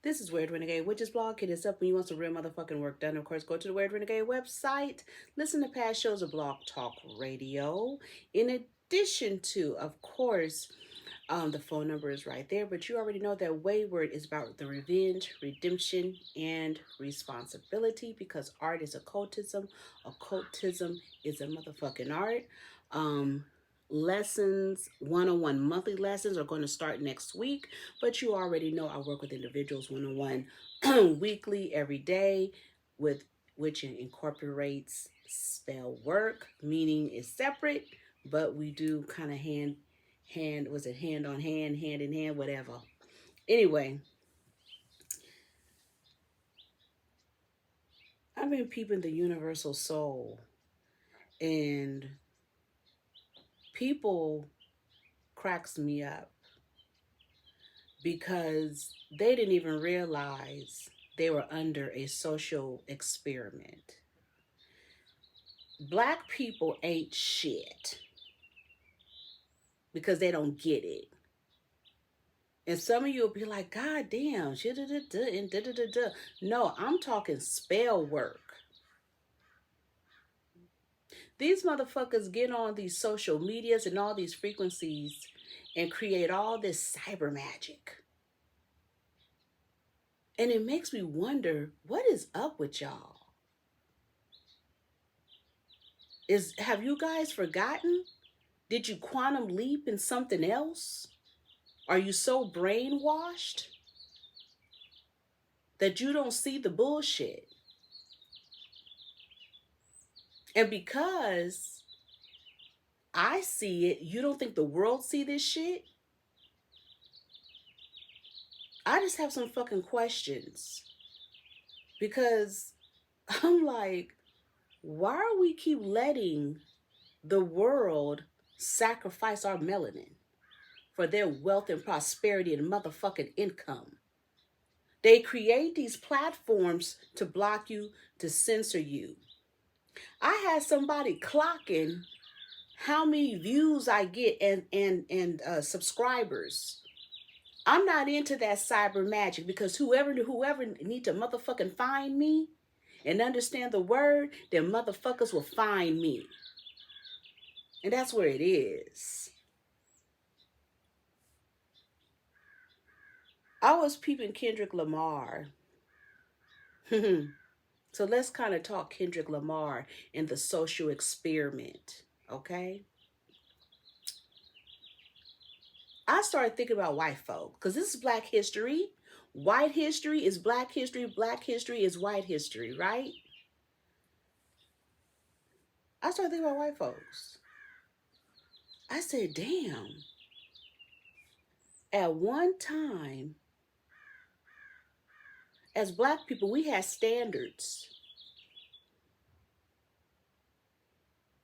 This is Weird Renegade Witches blog. Hit us up when you want some real motherfucking work done. Of course, go to the Weird Renegade website. Listen to past shows of Blogtalkradio. In addition to, of course, the phone number is right there. But you already know that Wayward is about the revenge, redemption, and responsibility. Because art is occultism. Occultism is a motherfucking art. Lessons, one-on-one monthly lessons are going to start next week, but you already know I work with individuals one-on-one weekly every day, with which incorporates spell work, meaning it's separate, but we do kind of hand on hand, hand in hand, whatever. Anyway, I've been peeping the universal soul, and people cracks me up because they didn't even realize they were under a social experiment. Black people ain't shit because they don't get it. And some of you will be like, God damn, and da. No, I'm talking spell work. These motherfuckers get on these social medias and all these frequencies and create all this cyber magic. And it makes me wonder, what is up with y'all? Have you guys forgotten? Did you quantum leap in something else? Are you so brainwashed that you don't see the bullshit? And because I see it, you don't think the world see this shit? I just have some fucking questions. Because I'm like, why are we keep letting the world sacrifice our melanin for their wealth and prosperity and motherfucking income? They create these platforms to block you, to censor you. I had somebody clocking how many views I get and subscribers. I'm not into that cyber magic, because whoever need to motherfucking find me and understand the word, then motherfuckers will find me. And that's where it is. I was peeping Kendrick Lamar. So let's kind of talk Kendrick Lamar and the social experiment, okay? I started thinking about white folk, because this is Black history. White history is Black history. Black history is white history, right? I started thinking about white folks. I said, damn. At one time, as Black people, we had standards.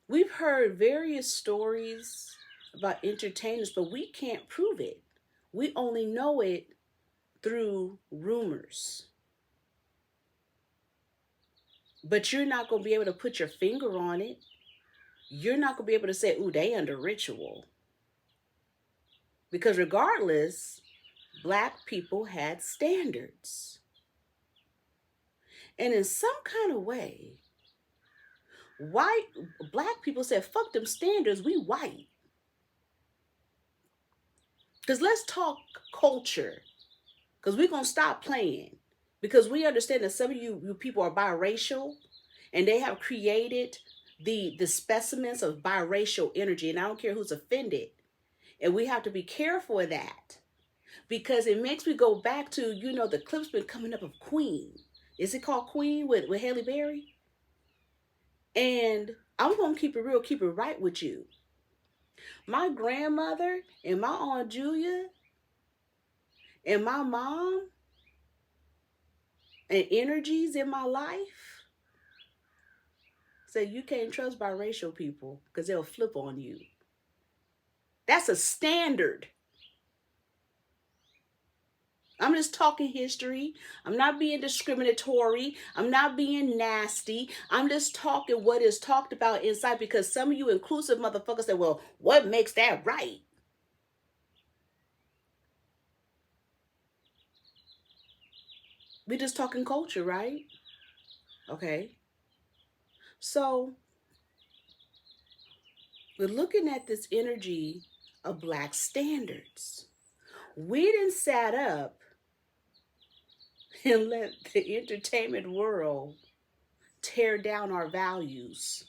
We've heard various stories about entertainers, but we can't prove it. We only know it through rumors. But you're not going to be able to put your finger on it. You're not going to be able to say, ooh, they under ritual. Because regardless, Black people had standards. And in some kind of way, Black people said, fuck them standards, we white. Because let's talk culture. Because we're going to stop playing. Because we understand that some of you people are biracial, and they have created the specimens of biracial energy. And I don't care who's offended. And we have to be careful of that. Because it makes me go back to, the clip's been coming up of Queen. Is it called Queen with Halle Berry? And I'm going to keep it real, keep it right with you. My grandmother and my Aunt Julia and my mom and energies in my life say you can't trust biracial people because they'll flip on you. That's a standard. I'm just talking history. I'm not being discriminatory. I'm not being nasty. I'm just talking what is talked about inside, because some of you inclusive motherfuckers say, well, what makes that right? We just talking culture, right? Okay. So we're looking at this energy of black standards. We didn't sat up and let the entertainment world tear down our values.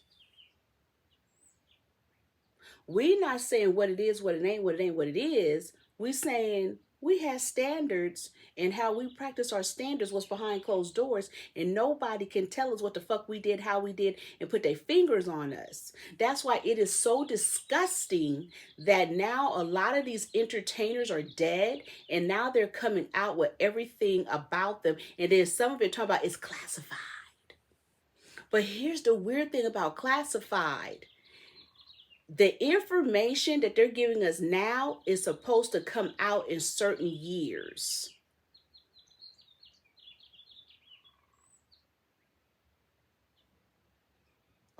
We not saying what it is, what it ain't, what it ain't, what it is. We saying we have standards, and how we practice our standards was behind closed doors, and nobody can tell us what the fuck we did, how we did, and put their fingers on us. That's why it is so disgusting that now a lot of these entertainers are dead, and now they're coming out with everything about them, and then some of it talking about it's classified. But here's the weird thing about classified. The information that they're giving us now is supposed to come out in certain years.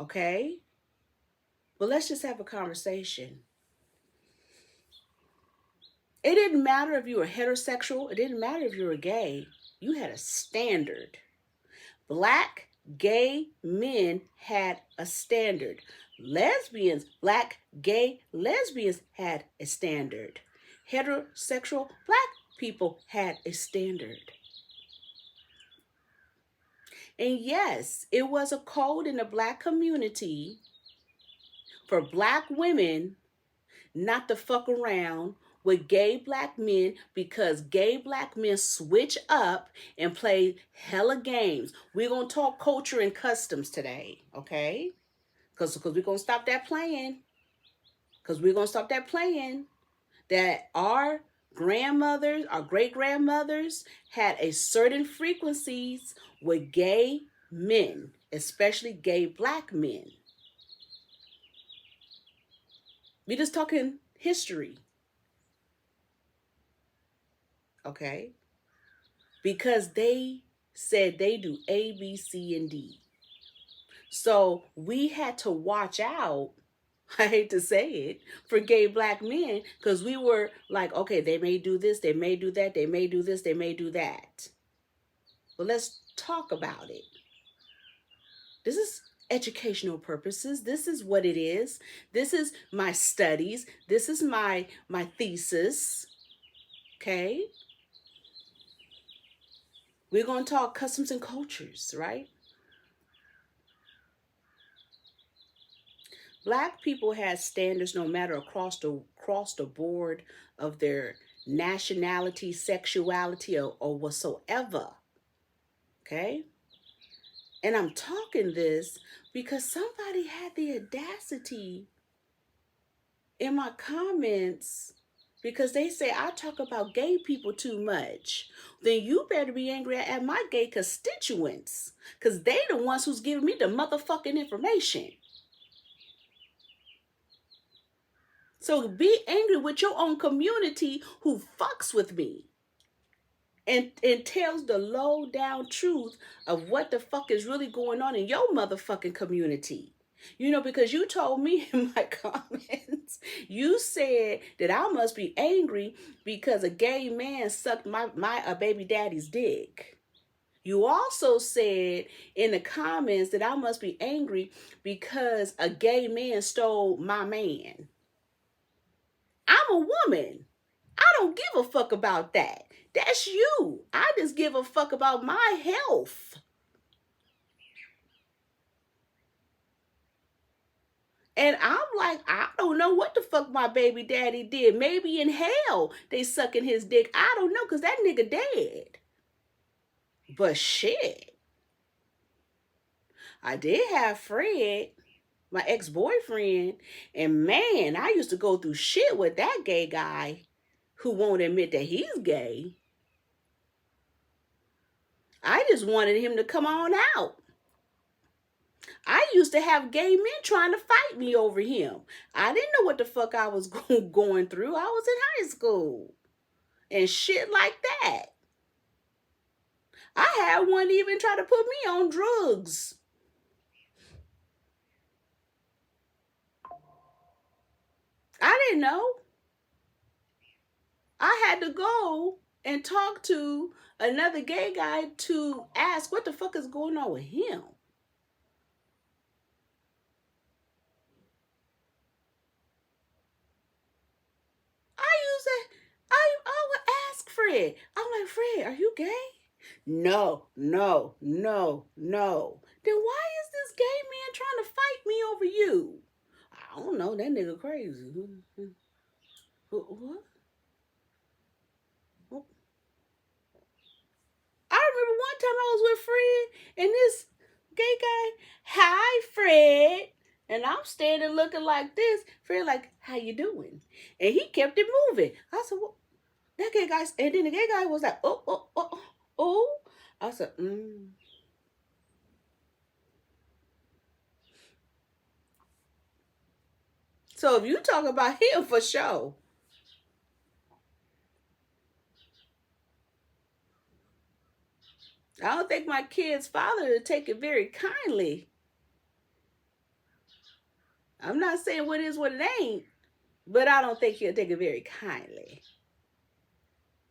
Okay? But let's just have a conversation. It didn't matter if you were heterosexual. It didn't matter if you were gay. You had a standard. Black gay men had a standard. Lesbians, black gay lesbians had a standard. Heterosexual black people had a standard. And yes, it was a code in the black community for black women not to fuck around with gay black men, because gay black men switch up and play hella games. We're going to talk culture and customs today, okay? Because we're going to stop that playing. Because we're going to stop that playing. That our grandmothers, our great-grandmothers had a certain frequencies with gay men, especially gay black men. We're just talking history. Okay? Because they said they do A, B, C, and D. So we had to watch out, I hate to say it, for gay black men, because we were like, okay, they may do this, they may do that, they may do this, they may do that. Well, let's talk about it. This is educational purposes. This is what it is. This is my studies. This is my thesis. Okay? We're going to talk customs and cultures, right? Black people had standards no matter across the board of their nationality, sexuality, or whatsoever. Okay? And I'm talking this because somebody had the audacity in my comments, because they say I talk about gay people too much. Then you better be angry at my gay constituents, because they the ones who's giving me the motherfucking information. So be angry with your own community who fucks with me and tells the low down truth of what the fuck is really going on in your motherfucking community. You know, because you told me in my comments, you said that I must be angry because a gay man sucked my baby daddy's dick. You also said in the comments that I must be angry because a gay man stole my man. I'm a woman. I don't give a fuck about that. That's you. I just give a fuck about my health. And I'm like, I don't know what the fuck my baby daddy did. Maybe in hell they sucking his dick. I don't know, because that nigga dead. But shit. I did have Fred, my ex-boyfriend, and man, I used to go through shit with that gay guy who won't admit that he's gay. I just wanted him to come on out. I used to have gay men trying to fight me over him. I didn't know what the fuck I was going through. I was in high school and shit like that. I had one even try to put me on drugs. I didn't know. I had to go and talk to another gay guy to ask what the fuck is going on with him. I would ask Fred. I'm like, Fred, are you gay? No, no, no, no. Then why is this gay man trying to fight me over you? I don't know. That nigga crazy. What? I remember one time I was with Fred and this gay guy, hi Fred. And I'm standing looking like this. Fred like, how you doing? And he kept it moving. I said, well, that gay guy, and then the gay guy was like, oh, oh, oh, oh. I said, So if you talk about him for sure. I don't think my kid's father would take it very kindly. I'm not saying what is what it ain't, but I don't think he'll take it very kindly.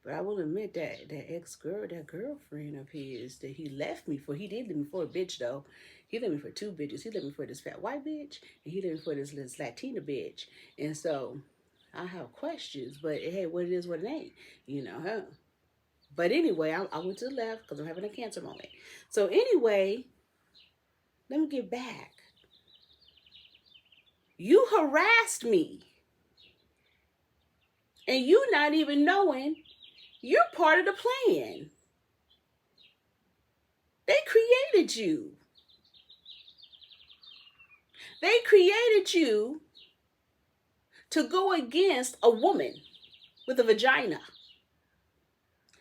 But I will admit that that girlfriend of his that he left me for, he did leave me for a bitch though. He left me for two bitches. He left me for this fat white bitch, and he left me for this Latina bitch. And so I have questions, but hey, what it is, what it ain't, huh? But anyway, I went to the left because I'm having a cancer moment. So anyway, let me get back. You harassed me. And you not even knowing you're part of the plan. They created you. They created you to go against a woman with a vagina.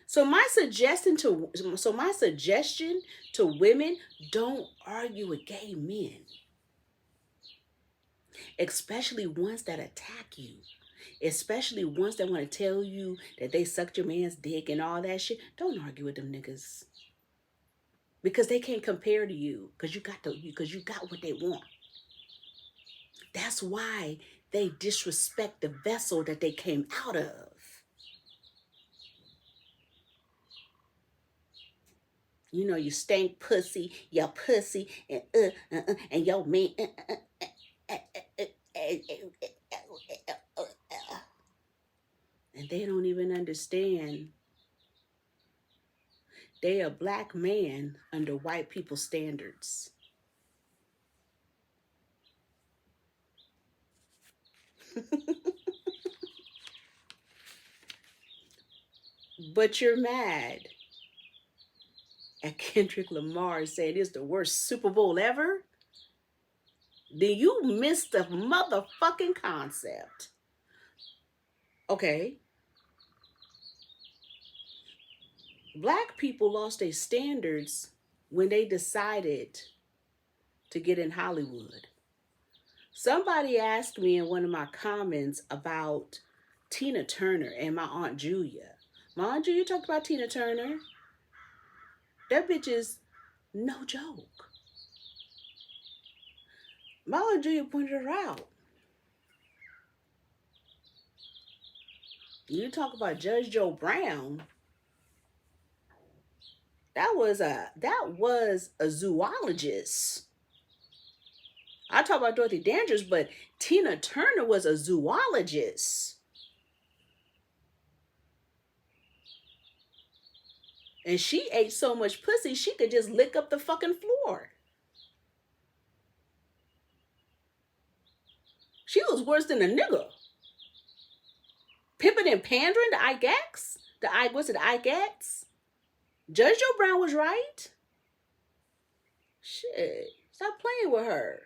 So my suggestion to women, don't argue with gay men. Especially ones that attack you. Especially ones that want to tell you that they sucked your man's dick and all that shit. Don't argue with them niggas. Because they can't compare to you. Because you got what they want. That's why they disrespect the vessel that they came out of. You stank pussy, your pussy, and your man. And they don't even understand. They a black man under white people standards. But you're mad at Kendrick Lamar saying it's the worst Super Bowl ever? Then you missed the motherfucking concept. Okay. Black people lost their standards when they decided to get in Hollywood. Somebody asked me in one of my comments about Tina Turner and my Aunt Julia. My Aunt Julia talked about Tina Turner. That bitch is no joke. My Aunt Julia pointed her out. You talk about Judge Joe Brown. That was a zoologist. I talk about Dorothy Dandridge, but Tina Turner was a zoologist. And she ate so much pussy, she could just lick up the fucking floor. She was worse than a nigga. Pimping and pandering, the IGAX? The IGAX? Judge Joe Brown was right. Shit. Stop playing with her.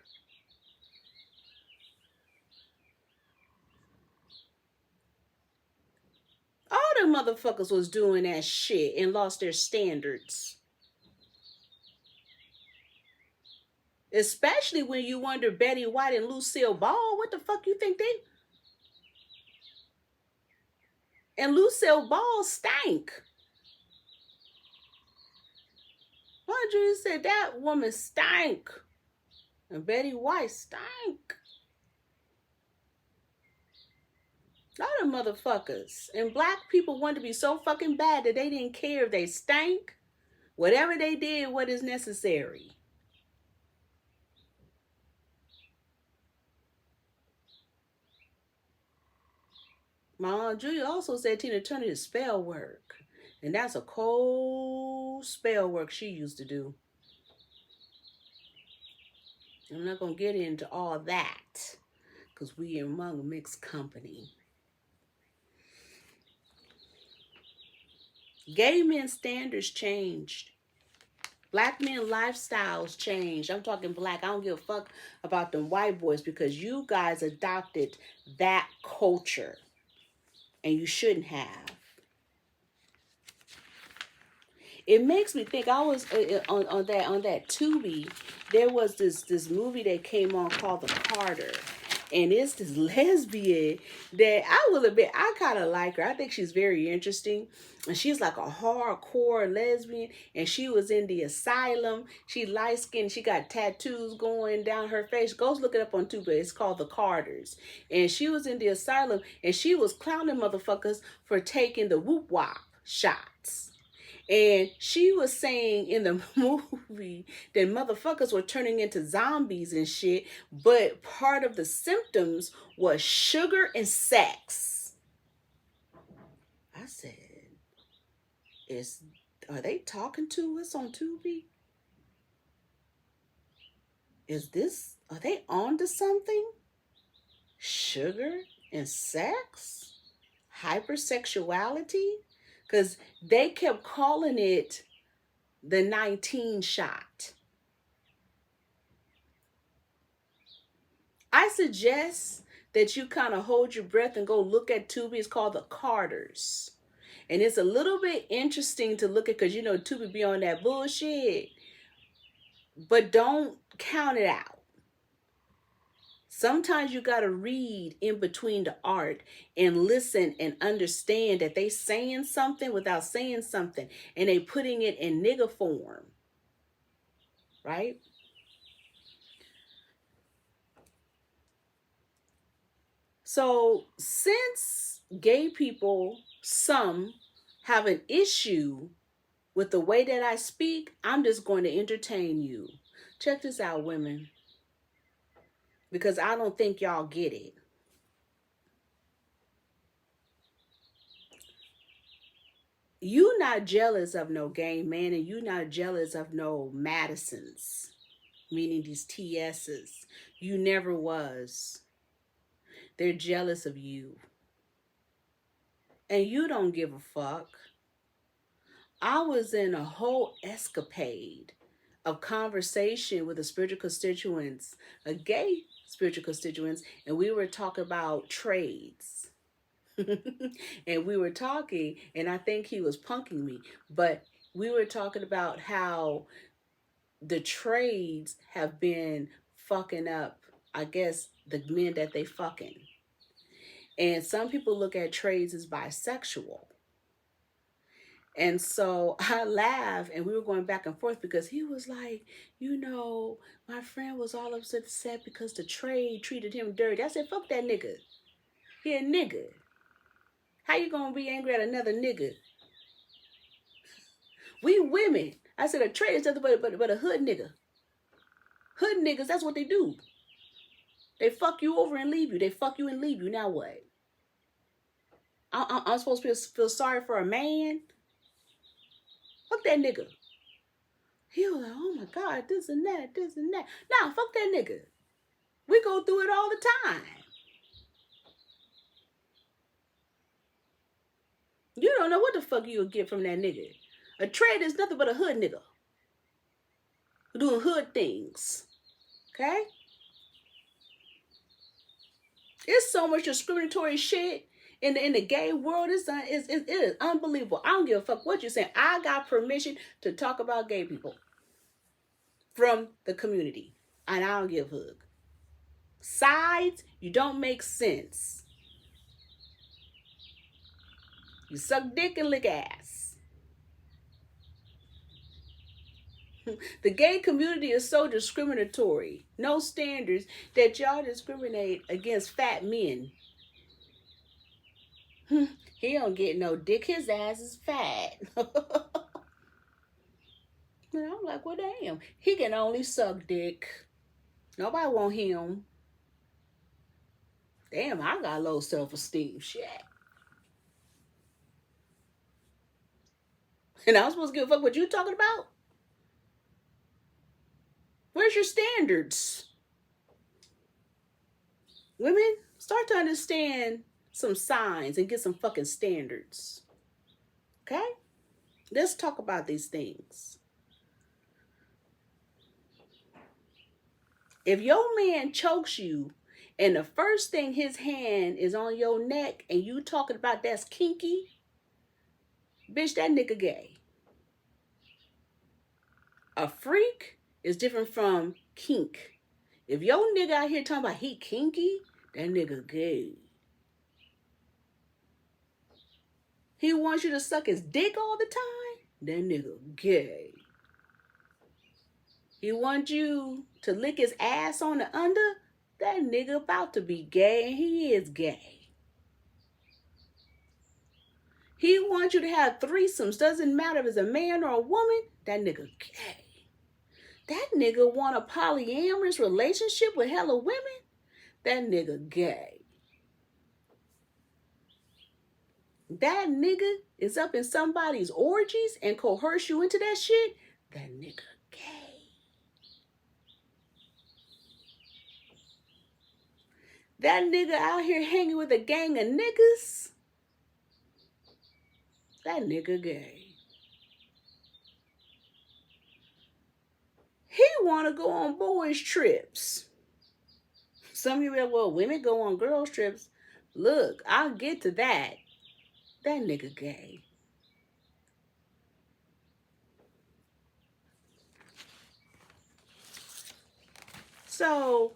All them motherfuckers was doing that shit and lost their standards. Especially when you wonder Betty White and Lucille Ball. What the fuck you think they... And Lucille Ball stank. Audrey said that woman stank. And Betty White stank. A lot of motherfuckers. And black people wanted to be so fucking bad that they didn't care if they stank. Whatever they did, what is necessary. My Aunt Julia also said Tina Turner is spell work. And that's a cold spell work she used to do. I'm not going to get into all that because we are among a mixed company. Gay men's standards changed. Black men lifestyles changed. I'm talking black. I don't give a fuck about them white boys because you guys adopted that culture and you shouldn't have. It makes me think. I was on that Tubi. There was this movie that came on called The Carter, and it's this lesbian that I will admit I kind of like her. I think she's very interesting, and she's like a hardcore lesbian. And she was in the asylum. She light skinned. She got tattoos going down her face. Go look it up on Tubi. It's called The Carters, and she was in the asylum, and she was clowning motherfuckers for taking the whoop wop shots. And she was saying in the movie that motherfuckers were turning into zombies and shit, but part of the symptoms was sugar and sex. I said, are they talking to us on Tubi? Are they on to something? Sugar and sex? Hypersexuality? Because they kept calling it the 19 shot. I suggest that you kind of hold your breath and go look at Tubi. It's called The Carters. And it's a little bit interesting to look at because, you know, Tubi be on that bullshit. But don't count it out. Sometimes you got to read in between the art and listen and understand that they saying something without saying something. And they putting it in nigga form. Right? So since gay people, some have an issue with the way that I speak, I'm just going to entertain you. Check this out, women. Because I don't think y'all get it. You not jealous of no gay man, and you not jealous of no Madisons, meaning these TSs. You never was. They're jealous of you. And you don't give a fuck. I was in a whole escapade of conversation with a spiritual constituents, a gay spiritual constituents, and we were talking about trades. And we were talking, and I think he was punking me, but we were talking about how the trades have been fucking up, I guess, the men that they fucking. And some people look at trades as bisexual. And so I laughed, and we were going back and forth because he was like, you know, my friend was all upset because the trade treated him dirty. I said, fuck that nigga. He a nigga. How you gonna be angry at another nigga? We women. I said a trade is nothing but a hood nigga. Hood niggas, that's what they do. They fuck you over and leave you. They fuck you and leave you. Now what? I'm supposed to feel sorry for a man? Fuck that nigga. He was like, oh my God, this and that. Nah, fuck that nigga. We go through it all the time. You don't know what the fuck you'll get from that nigga. A trade is nothing but a hood nigga. Doing hood things. Okay? There's so much discriminatory shit in the gay world. It is unbelievable. I don't give a fuck what you're saying. I got permission to talk about gay people from the community. And I don't give a fuck. Sides, you don't make sense. You suck dick and lick ass. The gay community is so discriminatory. No standards that y'all discriminate against fat men. He don't get no dick. His ass is fat. And I'm like, well, damn. He can only suck dick. Nobody want him. Damn, I got low self-esteem. Shit. And I was supposed to give a fuck what you talking about? Where's your standards? Women, start to understand some signs and get some fucking standards. Okay? Let's talk about these things. If your man chokes you and the first thing his hand is on your neck and you talking about that's kinky, bitch, that nigga gay. A freak is different from kink. If your nigga out here talking about he kinky, that nigga gay. He wants you to suck his dick all the time, that nigga gay. He wants you to lick his ass on the under, that nigga about to be gay, and he is gay. He wants you to have threesomes, doesn't matter if it's a man or a woman, that nigga gay. That nigga want a polyamorous relationship with hella women, that nigga gay. That nigga is up in somebody's orgies and coerce you into that shit, that nigga gay. That nigga out here hanging with a gang of niggas, that nigga gay. He want to go on boys' trips. Some of you are like, well, women go on girls' trips. Look, I'll get to that. That nigga gay. So,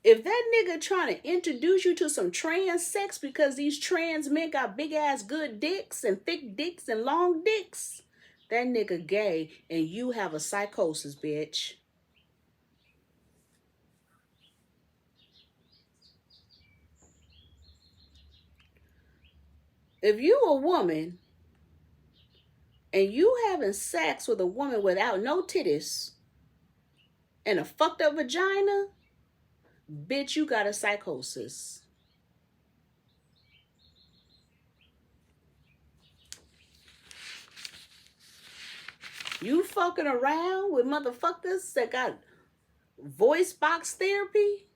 if that nigga trying to introduce you to some trans sex because these trans men got big ass good dicks and thick dicks and long dicks, that nigga gay and you have a psychosis, bitch. If you a woman and you having sex with a woman without no titties and a fucked up vagina, bitch, you got a psychosis. You fucking around with motherfuckers that got voice box therapy,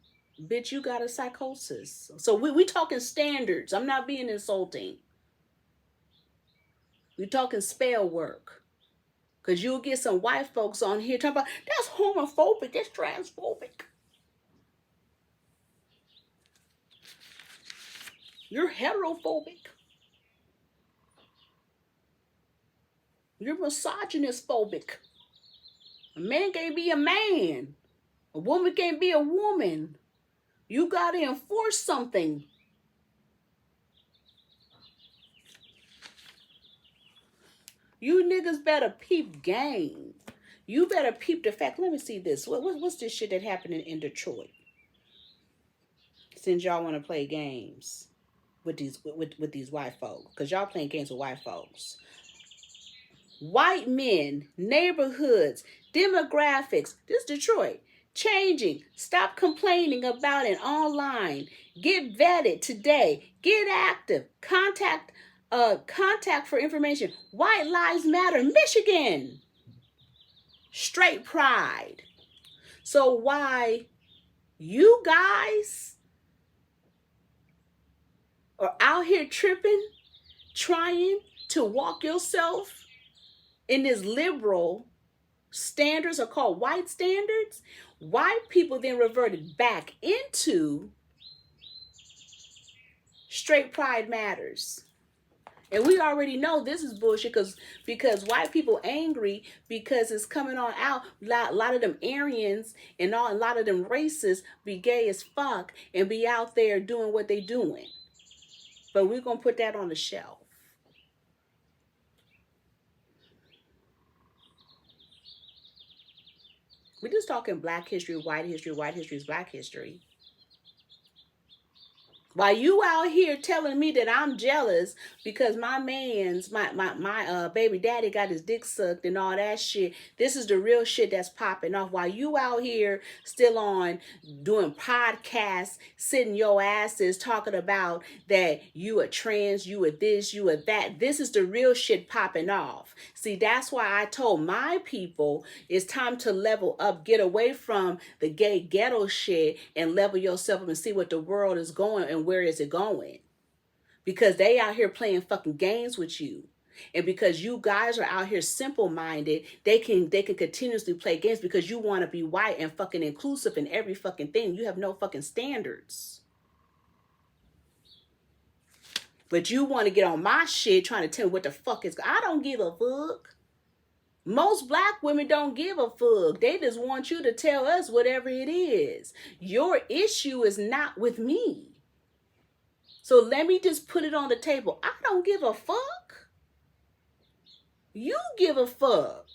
bitch, you got a psychosis. So we talking standards. I'm not being insulting. We talking spell work. Because you'll get some white folks on here talking about, that's homophobic, that's transphobic. You're heterophobic. You're misogynist phobic. A man can't be a man. A woman can't be a woman. You got to enforce something. You niggas better peep game. You better peep the fact. Let me see this. What's this shit that happened in Detroit? Since y'all want to play games with these white folks. Because y'all playing games with white folks. White men, neighborhoods, demographics. This is Detroit. Changing. Stop complaining about it online. Get vetted today. Get active. Contact for information. White Lives Matter, Michigan. Straight pride. So why you guys are out here tripping, trying to walk yourself in this liberal standards are called white standards, white people then reverted back into straight pride matters. And we already know this is bullshit because white people angry because it's coming on out. A lot of them Aryans and a lot of them racists be gay as fuck and be out there doing what they doing. But we're going to put that on the shelf. We're just talking black history, white history is black history. While you out here telling me that I'm jealous because my baby daddy got his dick sucked and all that shit. This is the real shit that's popping off. While you out here still on doing podcasts, sitting your asses talking about that you a trans, you a this, you a that. This is the real shit popping off. See, that's why I told my people it's time to level up, get away from the gay ghetto shit and level yourself up and see what the world is going and where is it going. Because they out here playing fucking games with you. And because you guys are out here simple-minded, they can continuously play games because you want to be white and fucking inclusive in every fucking thing. You have no fucking standards. But you want to get on my shit trying to tell me what the fuck is. I don't give a fuck. Most black women don't give a fuck. They just want you to tell us whatever it is. Your issue is not with me. So let me just put it on the table. I don't give a fuck. You give a fuck.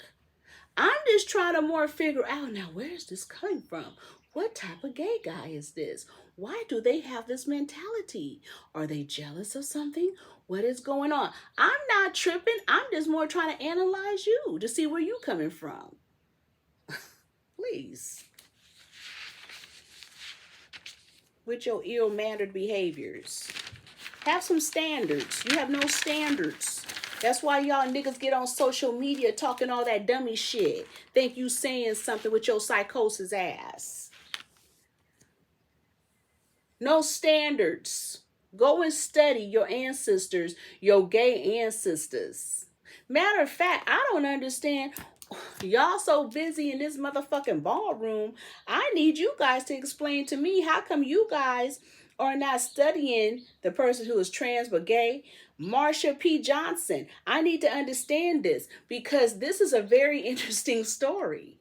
I'm just trying to more figure out now, where is this coming from? What type of gay guy is this? Why do they have this mentality? Are they jealous of something? What is going on? I'm not tripping. I'm just more trying to analyze you to see where you coming from. Please. With your ill-mannered behaviors. Have some standards. You have no standards. That's why y'all niggas get on social media talking all that dummy shit. Think you saying something with your psychosis ass. No standards. Go and study your ancestors, your gay ancestors. Matter of fact, I don't understand. Y'all so busy in this motherfucking ballroom. I need you guys to explain to me how come you guys are not studying the person who is trans but gay, Marsha P. Johnson. I need to understand this because this is a very interesting story.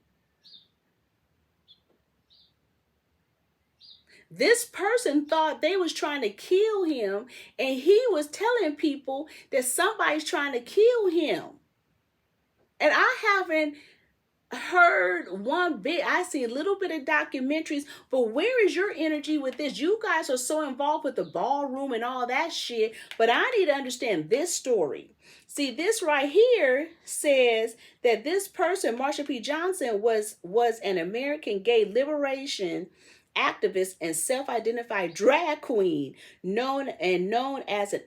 This person thought they was trying to kill him, and he was telling people that somebody's trying to kill him. And I haven't heard one bit. I see a little bit of documentaries, but where is your energy with this? You guys are so involved with the ballroom and all that shit, but I need to understand this story. See, this right here says that this person, Marsha P. Johnson, was an American gay liberation activist and self-identified drag queen, known as an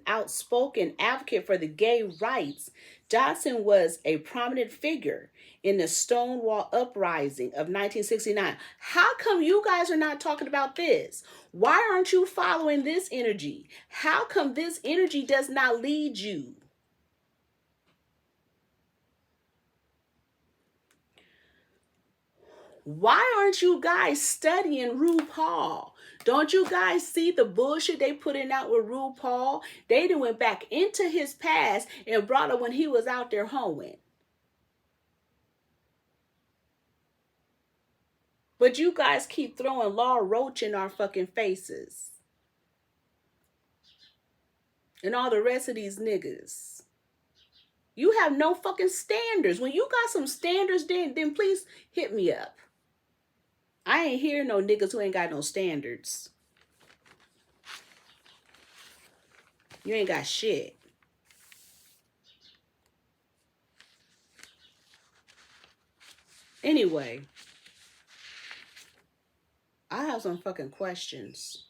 outspoken advocate for the gay rights. Johnson was a prominent figure in the Stonewall Uprising of 1969. How come you guys are not talking about this? Why aren't you following this energy? How come this energy does not lead you? Why aren't you guys studying RuPaul? Don't you guys see the bullshit they putting out with RuPaul? They done went back into his past and brought it when he was out there hoeing. But you guys keep throwing Law Roach in our fucking faces. And all the rest of these niggas. You have no fucking standards. When you got some standards, then please hit me up. I ain't hear no niggas who ain't got no standards. You ain't got shit. Anyway, I have some fucking questions.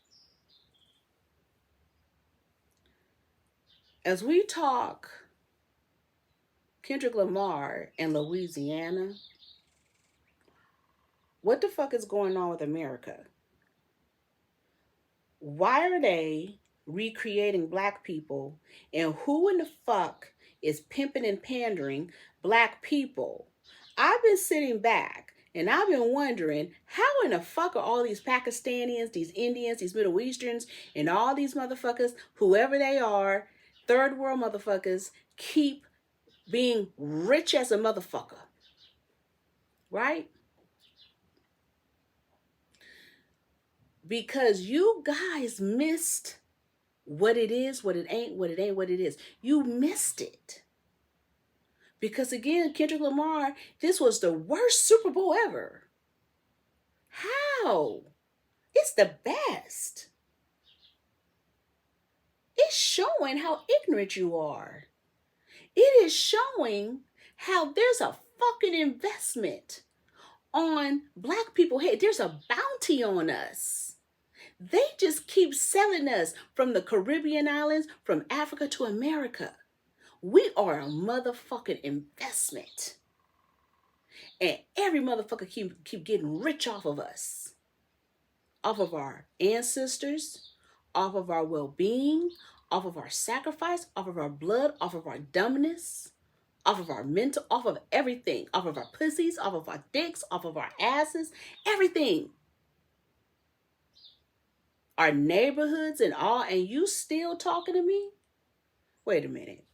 As we talk Kendrick Lamar in Louisiana, what the fuck is going on with America? Why are they recreating black people? And who in the fuck is pimping and pandering black people? I've been sitting back and I've been wondering, how in the fuck are all these Pakistanis, these Indians, these Middle Easterns, and all these motherfuckers, whoever they are, third world motherfuckers, keep being rich as a motherfucker? Right? Because you guys missed what it is, what it ain't, what it ain't, what it is. You missed it. Because again, Kendrick Lamar, this was the worst Super Bowl ever. How? It's the best. It's showing how ignorant you are. It is showing how there's a fucking investment on black people. Hey, there's a bounty on us. They just keep selling us from the Caribbean islands, from Africa to America. We are a motherfucking investment. And every motherfucker keep getting rich off of us. Off of our ancestors, off of our well-being, off of our sacrifice, off of our blood, off of our dumbness, off of our mental, off of everything, off of our pussies, off of our dicks, off of our asses, everything. Our neighborhoods and all, and you still talking to me? Wait a minute.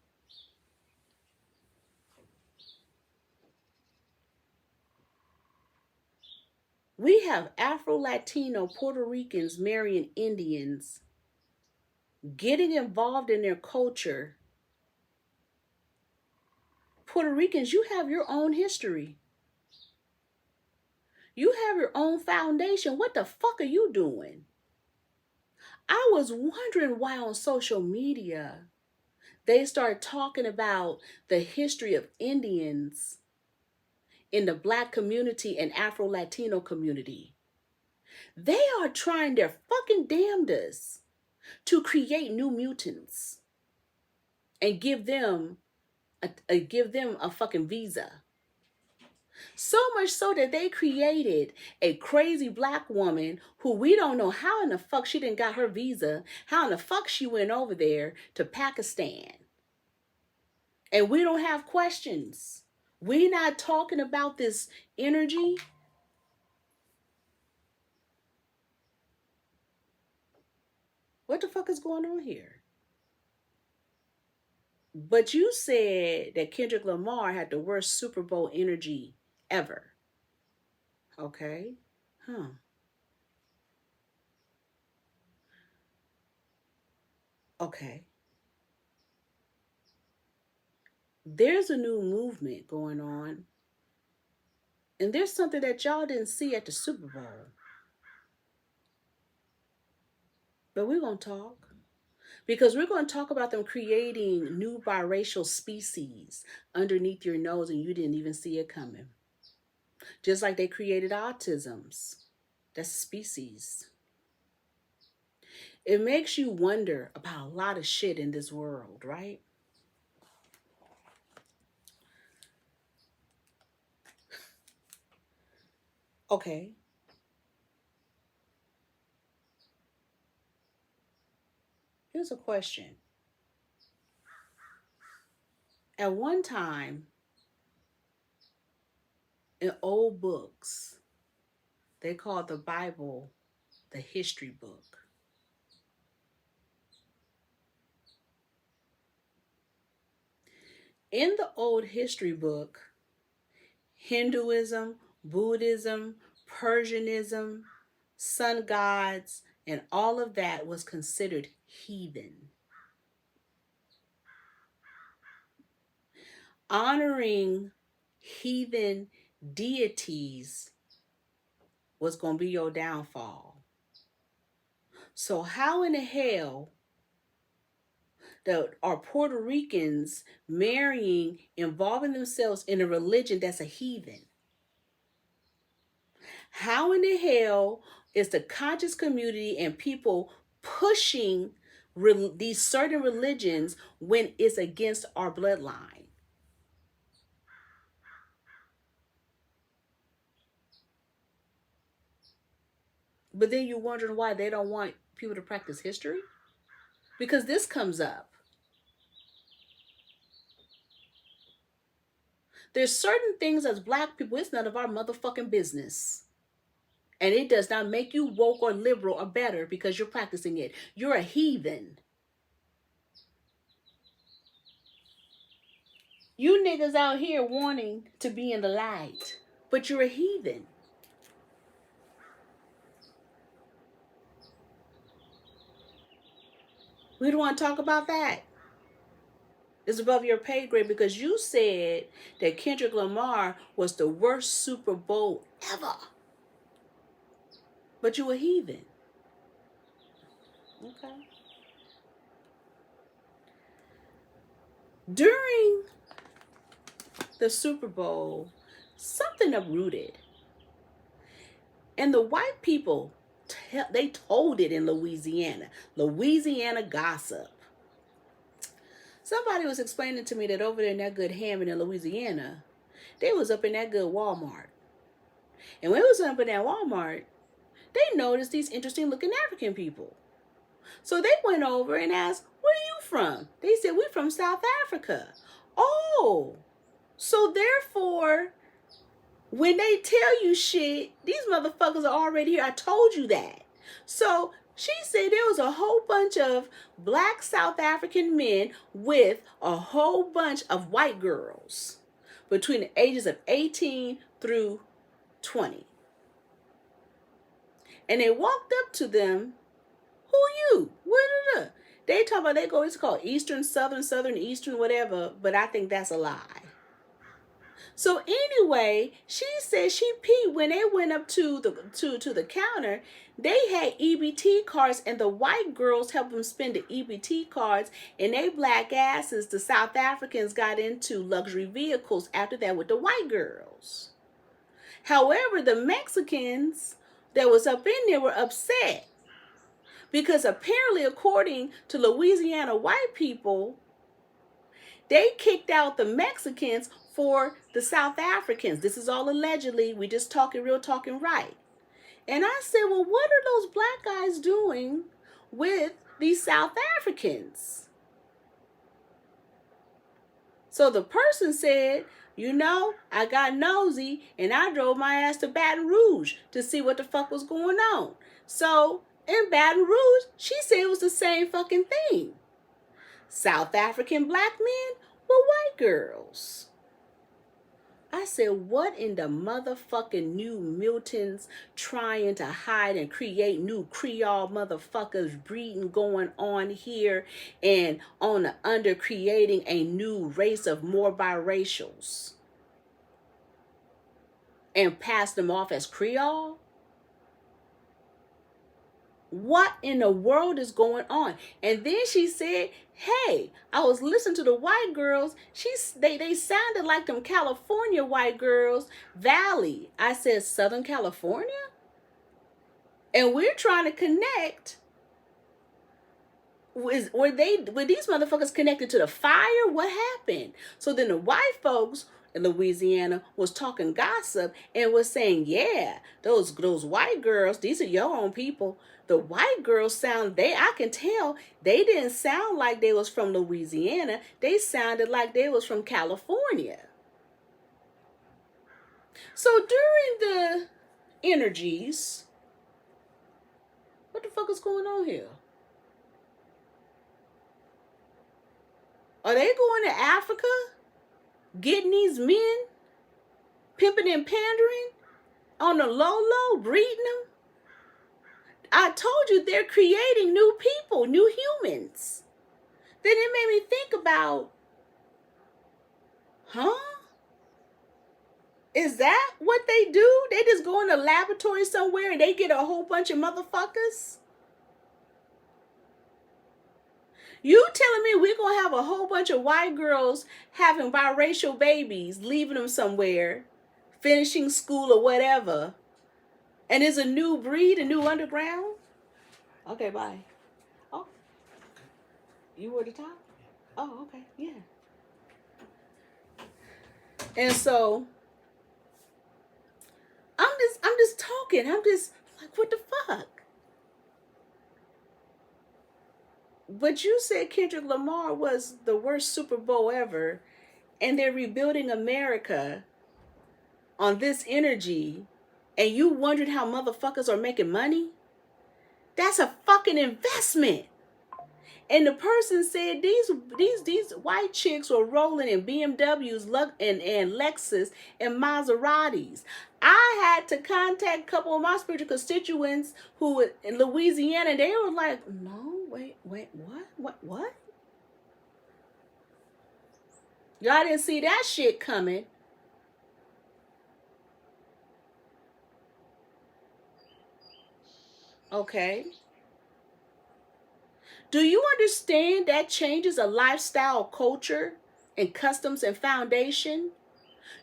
We have Afro-Latino Puerto Ricans marrying Indians, getting involved in their culture. Puerto Ricans, you have your own history. You have your own foundation. What the fuck are you doing? I was wondering why on social media they start talking about the history of Indians in the black community and Afro-Latino community. They are trying their fucking damnedest to create new mutants and give them a fucking visa. So much so that they created a crazy black woman who we don't know how in the fuck she didn't got her visa, how in the fuck she went over there to Pakistan. And we don't have questions. We're not talking about this energy. What the fuck is going on here? But you said that Kendrick Lamar had the worst Super Bowl energy ever. Okay. Huh. Okay. There's a new movement going on. And there's something that y'all didn't see at the Super Bowl. But we're going to talk. Because we're going to talk about them creating new biracial species underneath your nose and you didn't even see it coming. Just like they created autisms. That's a species. It makes you wonder about a lot of shit in this world, right? Okay. Here's a question. At one time, in old books, they called the Bible the history book. In the old history book, Hinduism, Buddhism, Persianism, sun gods, and all of that was considered heathen. Honoring heathen deities was going to be your downfall. So how in the hell are Puerto Ricans marrying, involving themselves in a religion that's a heathen? How in the hell is the conscious community and people pushing these certain religions when it's against our bloodline? But then you're wondering why they don't want people to practice history? Because this comes up. There's certain things as black people, it's none of our motherfucking business. And it does not make you woke or liberal or better because you're practicing it. You're a heathen. You niggas out here wanting to be in the light, but you're a heathen. We don't want to talk about that. It's above your pay grade because you said that Kendrick Lamar was the worst Super Bowl ever. But you a heathen. Okay. During the Super Bowl, something uprooted. And the white people, they told it in Louisiana. Louisiana gossip. Somebody was explaining to me that over there in that good Hammond in Louisiana, they was up in that good Walmart. And when we was up in that Walmart, they noticed these interesting looking African people. So they went over and asked, where are you from? They said, we're from South Africa. Oh, so therefore, when they tell you shit, these motherfuckers are already here. I told you that. So she said there was a whole bunch of black South African men with a whole bunch of white girls between the ages of 18 through 20. And they walked up to them. Who you? What? They talk about it's called Eastern, Southern, Eastern, whatever. But I think that's a lie. So anyway, she said she peed when they went up to the counter. They had EBT cards, and the white girls helped them spend the EBT cards. And they black asses, the South Africans, got into luxury vehicles after that with the white girls. However, the Mexicans that was up in there were upset because apparently, according to Louisiana white people, they kicked out the Mexicans for the South Africans. This is all allegedly. We just talking right. And I said, well, what are those black guys doing with these South Africans? So the person said, I got nosy and I drove my ass to Baton Rouge to see what the fuck was going on. So in Baton Rouge, she said it was the same fucking thing. South African black men were white girls. I said, what in the motherfucking New Miltons trying to hide and create new Creole motherfuckers breeding going on here and on the under creating a new race of more biracials and pass them off as Creole? What in the world is going on? And then she said, hey, I was listening to the white girls. They sounded like them California white girls, Valley. I said, Southern California? And we're trying to connect. Were these motherfuckers connected to the fire? What happened? So then the white folks in Louisiana was talking gossip and was saying, yeah, those white girls, these are your own people. The white girls I can tell they didn't sound like they was from Louisiana. They sounded like they was from California. So during the energies, what the fuck is going on here? Are they going to Africa? Getting these men? Pimping and pandering? On the low, breeding them? I told you they're creating new people, new humans. Then it made me think about, is that what they do? They just go in a laboratory somewhere and they get a whole bunch of motherfuckers? You telling me we're going to have a whole bunch of white girls having biracial babies, leaving them somewhere, finishing school or whatever, and there's a new breed, a new underground? Okay, bye. Oh, you were the top? Oh, okay, yeah. And so I'm just talking. I'm just like, what the fuck? But you said Kendrick Lamar was the worst Super Bowl ever, and they're rebuilding America on this energy, and you wondered how motherfuckers are making money? That's a fucking investment. And the person said these white chicks were rolling in BMWs and Lexus and Maseratis. I had to contact a couple of my spiritual constituents who were in Louisiana, and they were like, no, wait, what? Y'all didn't see that shit coming. Okay. Do you understand that changes a lifestyle, culture, and customs and foundation?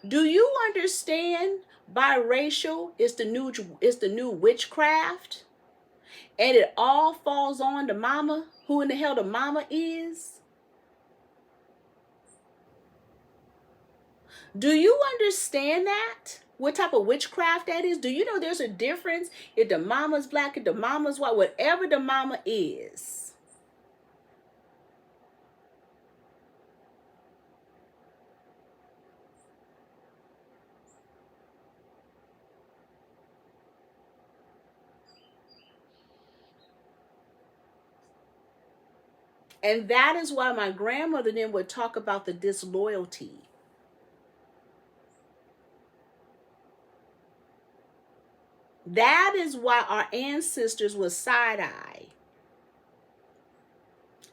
Do you understand biracial is the new witchcraft? And it all falls on the mama. Who in the hell the mama is? Do you understand that? What type of witchcraft that is? Do you know there's a difference if the mama's black, if the mama's white, whatever the mama is? And that is why my grandmother then would talk about the disloyalty. That is why our ancestors were side-eye.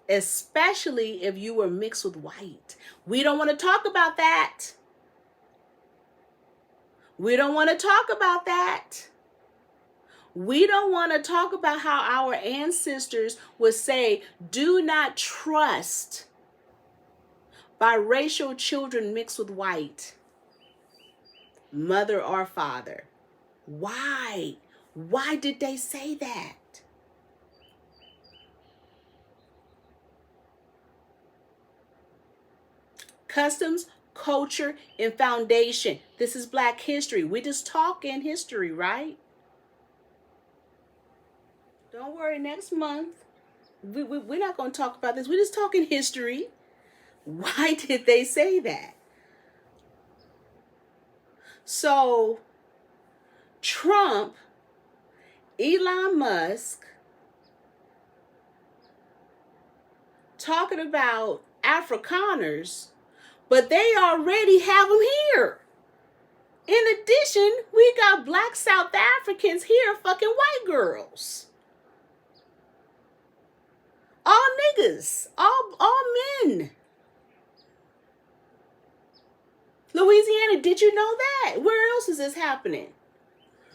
Especially if you were mixed with white. We don't want to talk about that. We don't want to talk about that. We don't want to talk about how our ancestors would say, do not trust biracial children mixed with white, mother or father. Why? Why did they say that? Customs, culture, and foundation. This is Black history. We just talking history, right? Don't worry, next month, we're not going to talk about this. We're just talking history. Why did they say that? So, Trump, Elon Musk, talking about Afrikaners, but they already have them here. In addition, we got Black South Africans here fucking white girls. All niggas, all men. Louisiana, did you know that? Where else is this happening?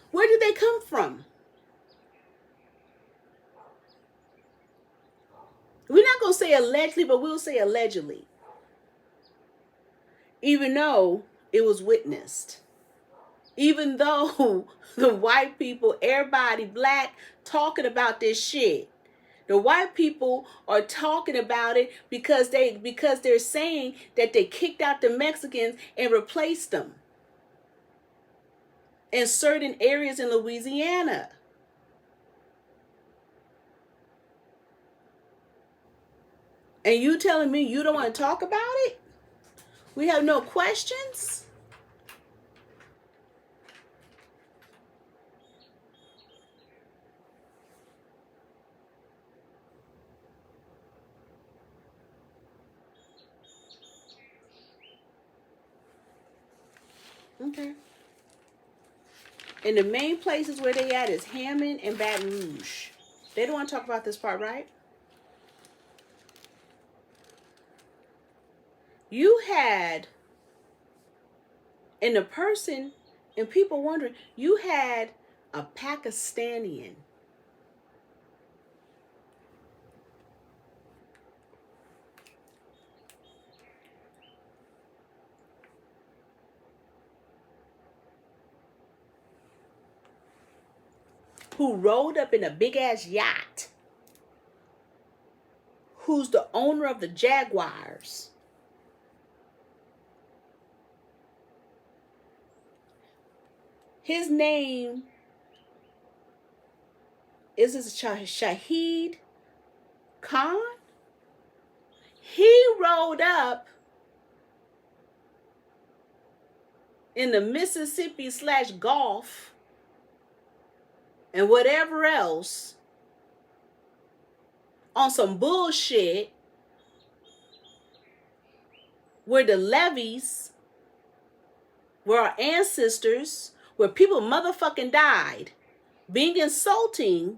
Where did they come from? We're not going to say allegedly, but we'll say allegedly. Even though it was witnessed. Even though the white people, everybody black, talking about this shit. The white people are talking about it because they're saying that they kicked out the Mexicans and replaced them in certain areas in Louisiana. And you telling me you don't want to talk about it? We have no questions? Okay. And the main places where they at is Hammond and Baton Rouge. They don't want to talk about this part, right? You had, and the person, and people wondering, you had a Pakistani who rode up in a big ass yacht, who's the owner of the Jaguars. His name is Shahid Khan. He rode up in the Mississippi / Gulf and whatever else on some bullshit where the levees, where our ancestors, where people motherfucking died, being insulting,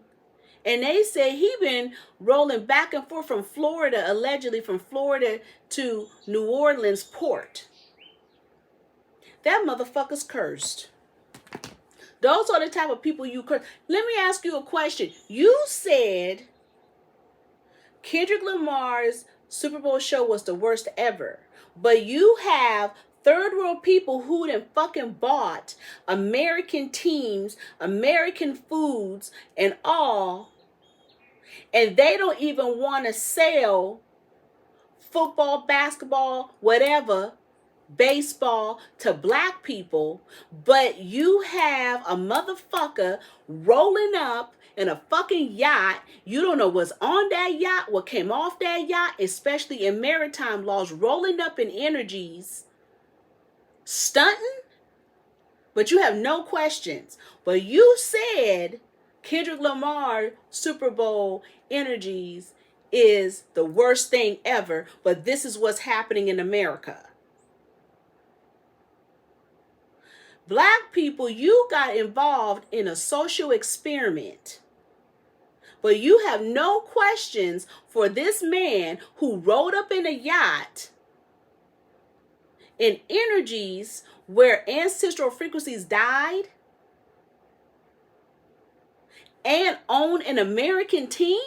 and they say he been rolling back and forth from Florida, allegedly from Florida to New Orleans port. That motherfucker's cursed. Those are the type of people you curse. Let me ask you a question. You said Kendrick Lamar's Super Bowl show was the worst ever. But you have third world people who done fucking bought American teams, American foods, and all, and they don't even want to sell football, basketball, whatever, baseball to black people, but you have a motherfucker rolling up in a fucking yacht. You don't know what's on that yacht, what came off that yacht, especially in maritime laws, rolling up in energies, stunting, but you have no questions. But you said Kendrick Lamar Super Bowl energies is the worst thing ever, but this is what's happening in America. Black people, you got involved in a social experiment, but you have no questions for this man who rode up in a yacht in energies where ancestral frequencies died and owned an American team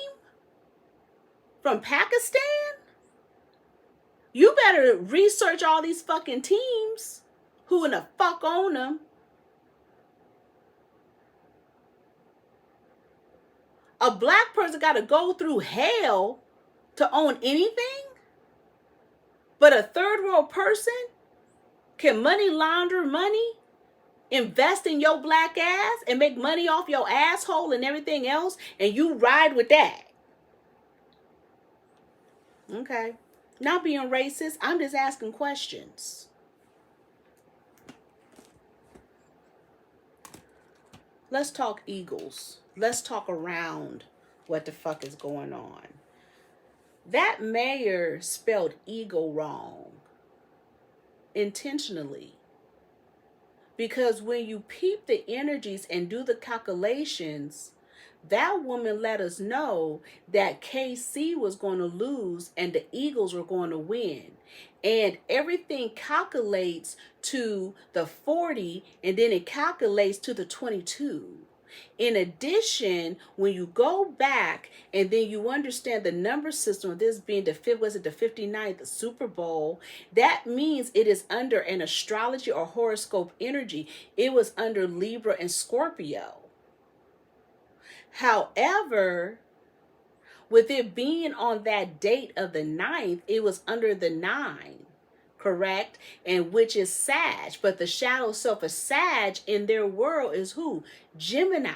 from Pakistan. You better research all these fucking teams. Who in the fuck own them? A black person got to go through hell to own anything? But a third world person can money launder money, invest in your black ass, and make money off your asshole and everything else, and you ride with that. Okay. Not being racist, I'm just asking questions. Let's talk eagles. Let's talk around what the fuck is going on. That mayor spelled eagle wrong intentionally. Because when you peep the energies and do the calculations, that woman let us know that KC was going to lose and the Eagles were going to win. And everything calculates to the 40 and then it calculates to the 22. In addition, when you go back and then you understand the number system of this being the 59th Super Bowl, that means it is under an astrology or horoscope energy. It was under Libra and Scorpio. However, with it being on that date of the 9th, it was under the 9, correct? And which is Sag. But the shadow self of Sag in their world is who? Gemini.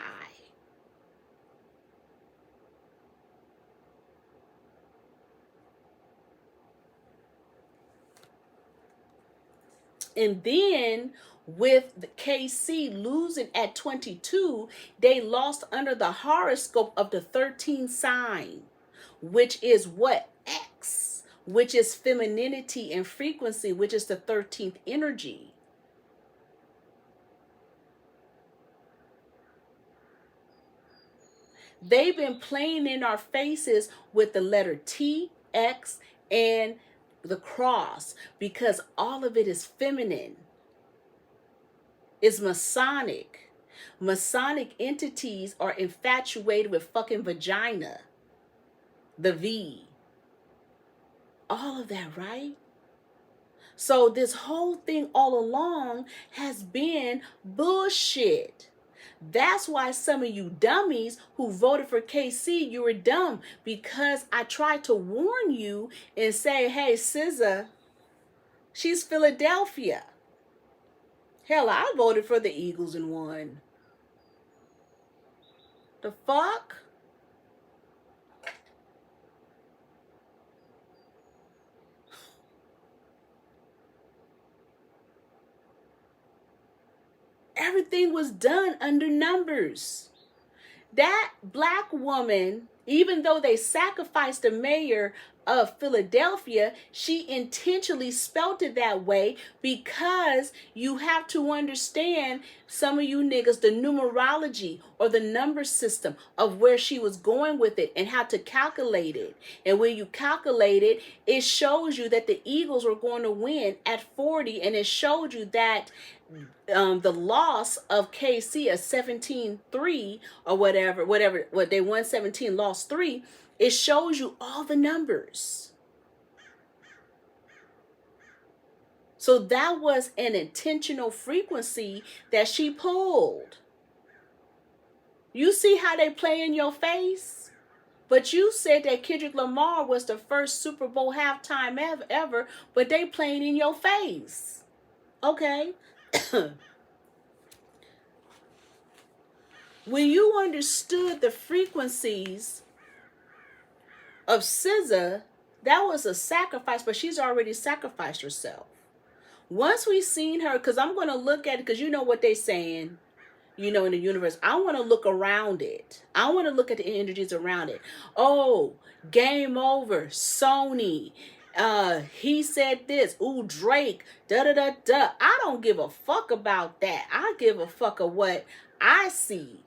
And then with the KC losing at 22, they lost under the horoscope of the 13th sign, which is what? X, which is femininity and frequency, which is the 13th energy. They've been playing in our faces with the letter T, X, and the cross because all of it is feminine. It's Masonic. Masonic entities are infatuated with fucking vagina. The V. All of that, right? So this whole thing all along has been bullshit. That's why some of you dummies who voted for KC, you were dumb. Because I tried to warn you and say, hey, SZA, she's Philadelphia. Hell, I voted for the Eagles and won. The fuck? Everything was done under numbers. That black woman, even though they sacrificed the mayor of Philadelphia, she intentionally spelt it that way because you have to understand, some of you niggas, the numerology or the number system of where she was going with it and how to calculate it. And when you calculate it, it shows you that the Eagles were going to win at 40, and it showed you that the loss of KC at 17-3 or whatever, what they won 17, lost 3, It shows you all the numbers. So that was an intentional frequency that she pulled. You see how they play in your face? But you said that Kendrick Lamar was the first Super Bowl halftime ever, but they playing in your face. Okay. When you understood the frequencies of SZA, that was a sacrifice, but she's already sacrificed herself. Once we seen her, because I'm going to look at it, because you know what they're saying, in the universe. I want to look around it. I want to look at the energies around it. Oh, game over. Sony. He said this. Ooh, Drake. Da-da-da-da. I don't give a fuck about that. I give a fuck of what I see.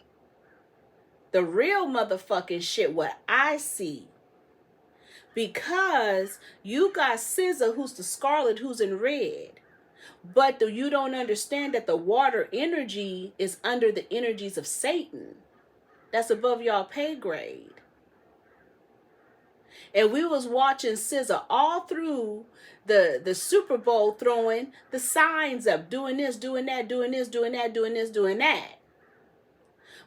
The real motherfucking shit, what I see. Because you got SZA, who's the scarlet, who's in red. But you don't understand that the water energy is under the energies of Satan. That's above y'all pay grade. And we was watching SZA all through the Super Bowl, throwing the signs up, doing this, doing that, doing this, doing that, doing this, doing that.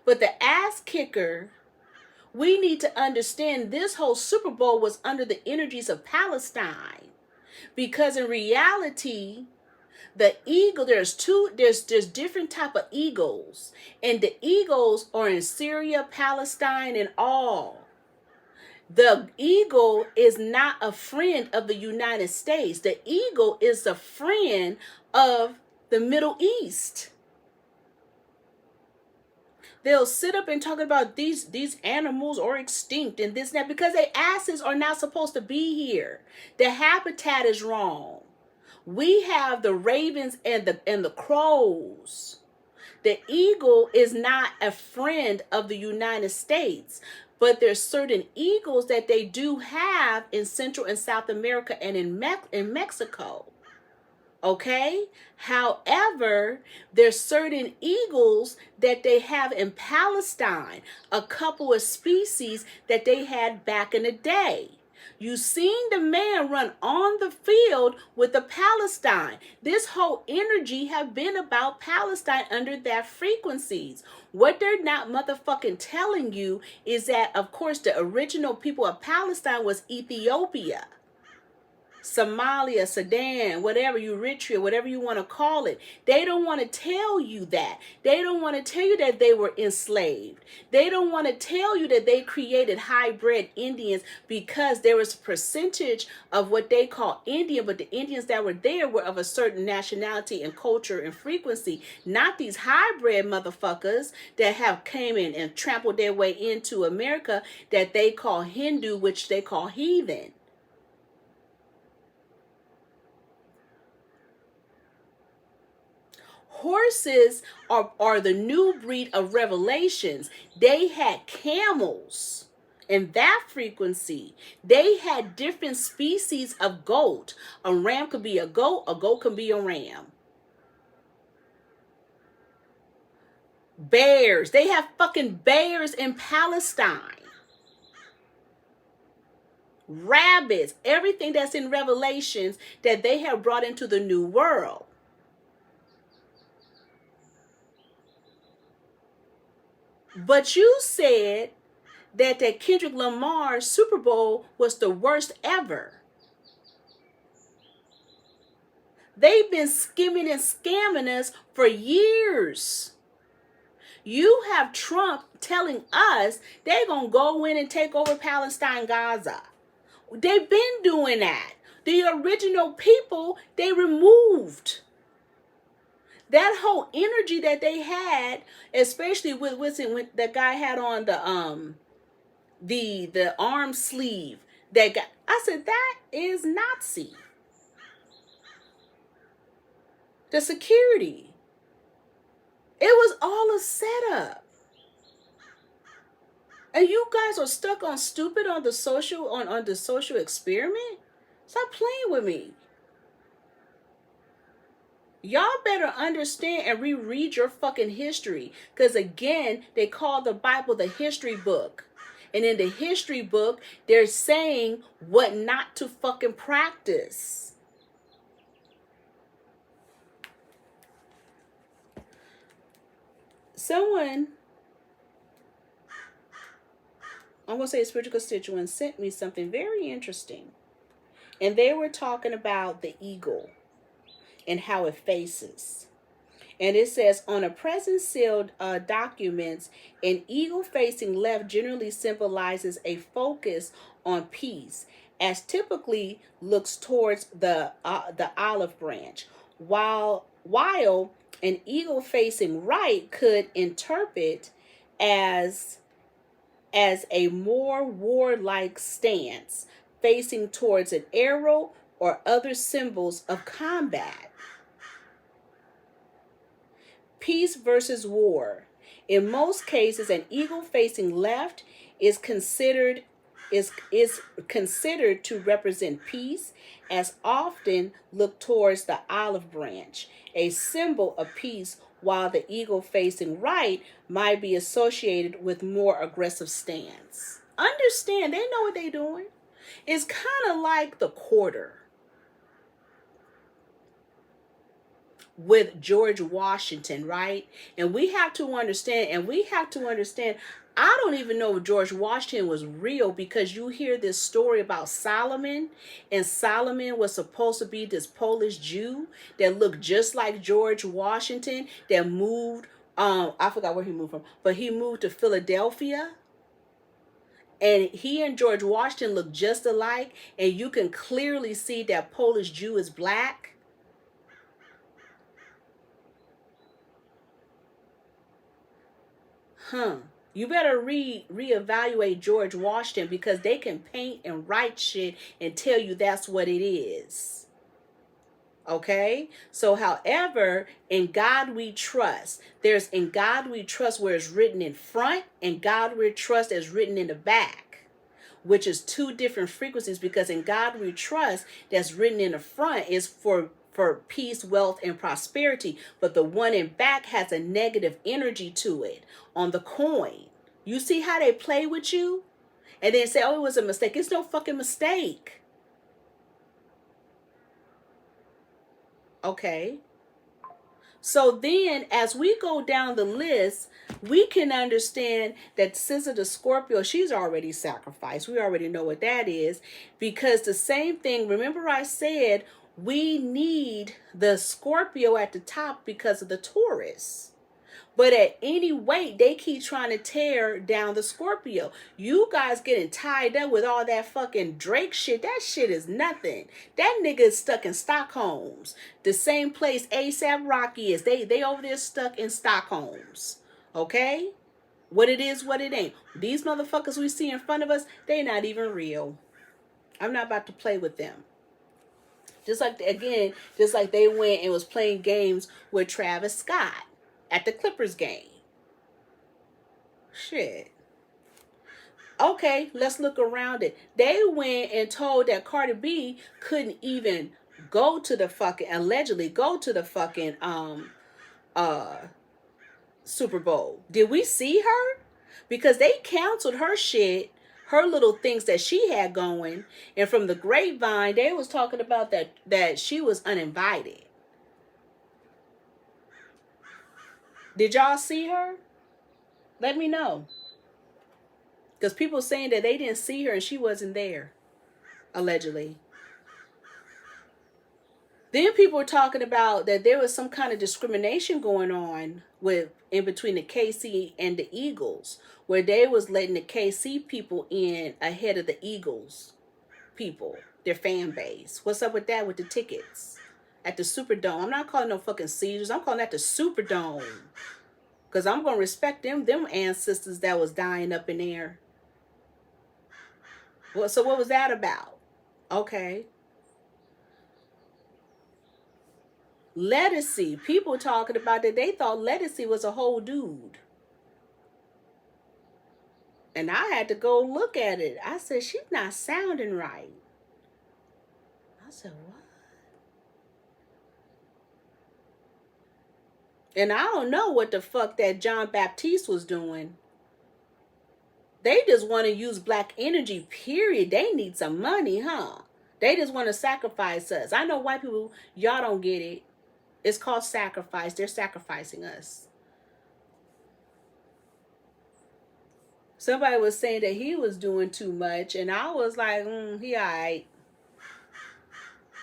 But the ass kicker, we need to understand this whole Super Bowl was under the energies of Palestine. Because in reality, the eagle, there's different type of eagles. And the eagles are in Syria, Palestine, and all. The eagle is not a friend of the United States. The eagle is a friend of the Middle East. They'll sit up and talk about these animals are extinct and this and that because their asses are not supposed to be here. The habitat is wrong. We have the ravens and the crows. The eagle is not a friend of the United States, but there's certain eagles that they do have in Central and South America and in Mexico. Okay? However, there's certain eagles that they have in Palestine, a couple of species that they had back in the day. You seen the man run on the field with the Palestine. This whole energy have been about Palestine under that frequencies. What they're not motherfucking telling you is that, of course, the original people of Palestine was Ethiopia, Somalia, Sudan, whatever, Eritrea, whatever you want to call it. They don't want to tell you that. They don't want to tell you that they were enslaved. They don't want to tell you that they created hybrid Indians because there was a percentage of what they call Indian, but the Indians that were there were of a certain nationality and culture and frequency, not these hybrid motherfuckers that have came in and trampled their way into America that they call Hindu, which they call heathen. Horses are the new breed of revelations. They had camels in that frequency. They had different species of goat. A ram could be a goat can be a ram. Bears. They have fucking bears in Palestine. Rabbits. Everything that's in Revelations that they have brought into the new world. But you said that Kendrick Lamar Super Bowl was the worst ever. They've been skimming and scamming us for years. You have Trump telling us they're going to go in and take over Palestine, Gaza. They've been doing that. The original people, they removed. That whole energy that they had, especially with that guy had on the arm sleeve, that guy, I said that is Nazi. The security, it was all a setup, and you guys are stuck on stupid on the social experiment. Stop playing with me. Y'all better understand and reread your fucking history. Because again, they call the Bible the history book. And in the history book, they're saying what not to fucking practice. Someone, I'm going to say a spiritual constituent, sent me something very interesting. And they were talking about the eagle and how it faces. And it says, on a present sealed documents, an eagle facing left generally symbolizes a focus on peace, as typically looks towards the olive branch, while an eagle facing right could interpret as a more warlike stance, facing towards an arrow or other symbols of combat. Peace versus war. In most cases, an eagle facing left is considered to represent peace, as often look towards the olive branch, a symbol of peace, while the eagle facing right might be associated with more aggressive stance. Understand, they know what they're doing. It's kind of like the quarter with George Washington, right? And we have to understand, I don't even know if George Washington was real, because you hear this story about Solomon, and Solomon was supposed to be this Polish Jew that looked just like George Washington, that moved, I forgot where he moved from, but he moved to Philadelphia. And he and George Washington look just alike, and you can clearly see that Polish Jew is black. You better reevaluate George Washington, because they can paint and write shit and tell you that's what it is. Okay? So, however, in God we trust. There's in God we trust where it's written in front, and God we trust is written in the back, which is two different frequencies, because in God we trust that's written in the front is for peace, wealth, and prosperity. But the one in back has a negative energy to it on the coin. You see how they play with you? And then say, oh, it was a mistake. It's no fucking mistake. Okay. So then, as we go down the list, we can understand that Scissor the Scorpio, she's already sacrificed. We already know what that is. Because the same thing, remember I said, we need the Scorpio at the top because of the Taurus. But at any weight, they keep trying to tear down the Scorpio. You guys getting tied up with all that fucking Drake shit. That shit is nothing. That nigga is stuck in Stockholm's. The same place A$AP Rocky is. They over there stuck in Stockholm's. Okay? What it is, what it ain't. These motherfuckers we see in front of us, they not even real. I'm not about to play with them. Just like they went and was playing games with Travis Scott at the Clippers game. Shit. Okay, let's look around it. They went and told that Cardi B couldn't even go to the fucking, allegedly go to the fucking Super Bowl. Did we see her? Because they canceled her shit, her little things that she had going, and from the grapevine they was talking about that she was uninvited. Did y'all see her? Let me know. Because people saying that they didn't see her and she wasn't there, allegedly. Then people were talking about that there was some kind of discrimination going on in between the KC and the Eagles, where they was letting the KC people in ahead of the Eagles people, their fan base. What's up with that with the tickets at the Superdome? I'm not calling no fucking Caesars. I'm calling that the Superdome. Because I'm going to respect them ancestors that was dying up in there. Well, so what was that about? Okay. Lettucey. People talking about that they thought Lettucey was a whole dude. And I had to go look at it. I said, she's not sounding right. I said, what? And I don't know what the fuck that John Baptiste was doing. They just want to use black energy, period. They need some money, huh? They just want to sacrifice us. I know white people, y'all don't get it. It's called sacrifice. They're sacrificing us. Somebody was saying that he was doing too much, and I was like, he all right.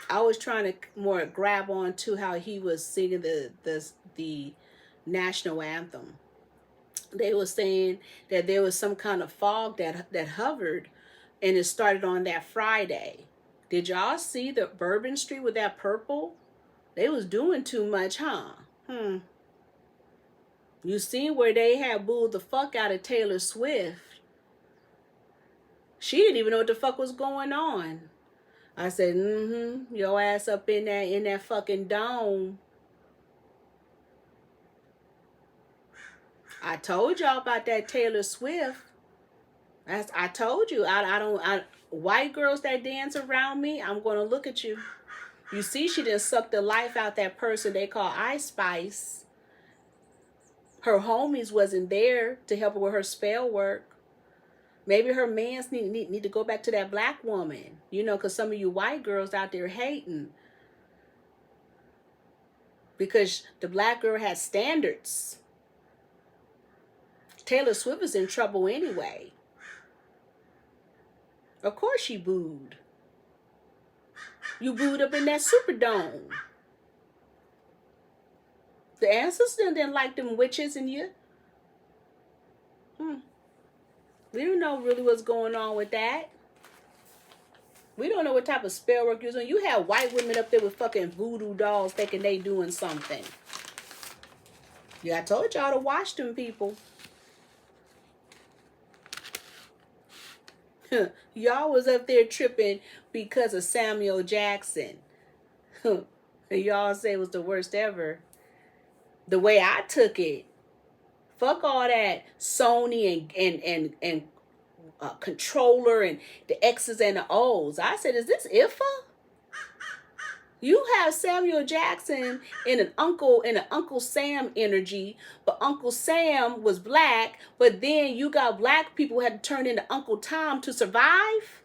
I was trying to more grab on to how he was singing the national anthem. They were saying that there was some kind of fog that hovered, and it started on that Friday. Did y'all see the Bourbon Street with that purple? They was doing too much, huh? You seen where they had booed the fuck out of Taylor Swift. She didn't even know what the fuck was going on. I said, your ass up in that fucking dome. I told y'all about that Taylor Swift. I told you, white girls that dance around me, I'm going to look at you. You see, she just sucked the life out that person they call Ice Spice. Her homies wasn't there to help her with her spell work. Maybe her mans need to go back to that black woman. You know, because some of you white girls out there hating. Because the black girl has standards. Taylor Swift is in trouble anyway. Of course she booed. You booed up in that Superdome. The ancestors didn't like them witches in you. We don't know really what's going on with that. We don't know what type of spell work you're doing. You have white women up there with fucking voodoo dolls thinking they doing something. Yeah, I told y'all to watch them people. Y'all was up there tripping because of Samuel Jackson. And y'all say it was the worst ever. The way I took it, fuck all that Sony and controller and the X's and the O's. I said, is this Ifa? You have Samuel Jackson in an Uncle Sam energy, but Uncle Sam was black, but then you got black people who had to turn into Uncle Tom to survive.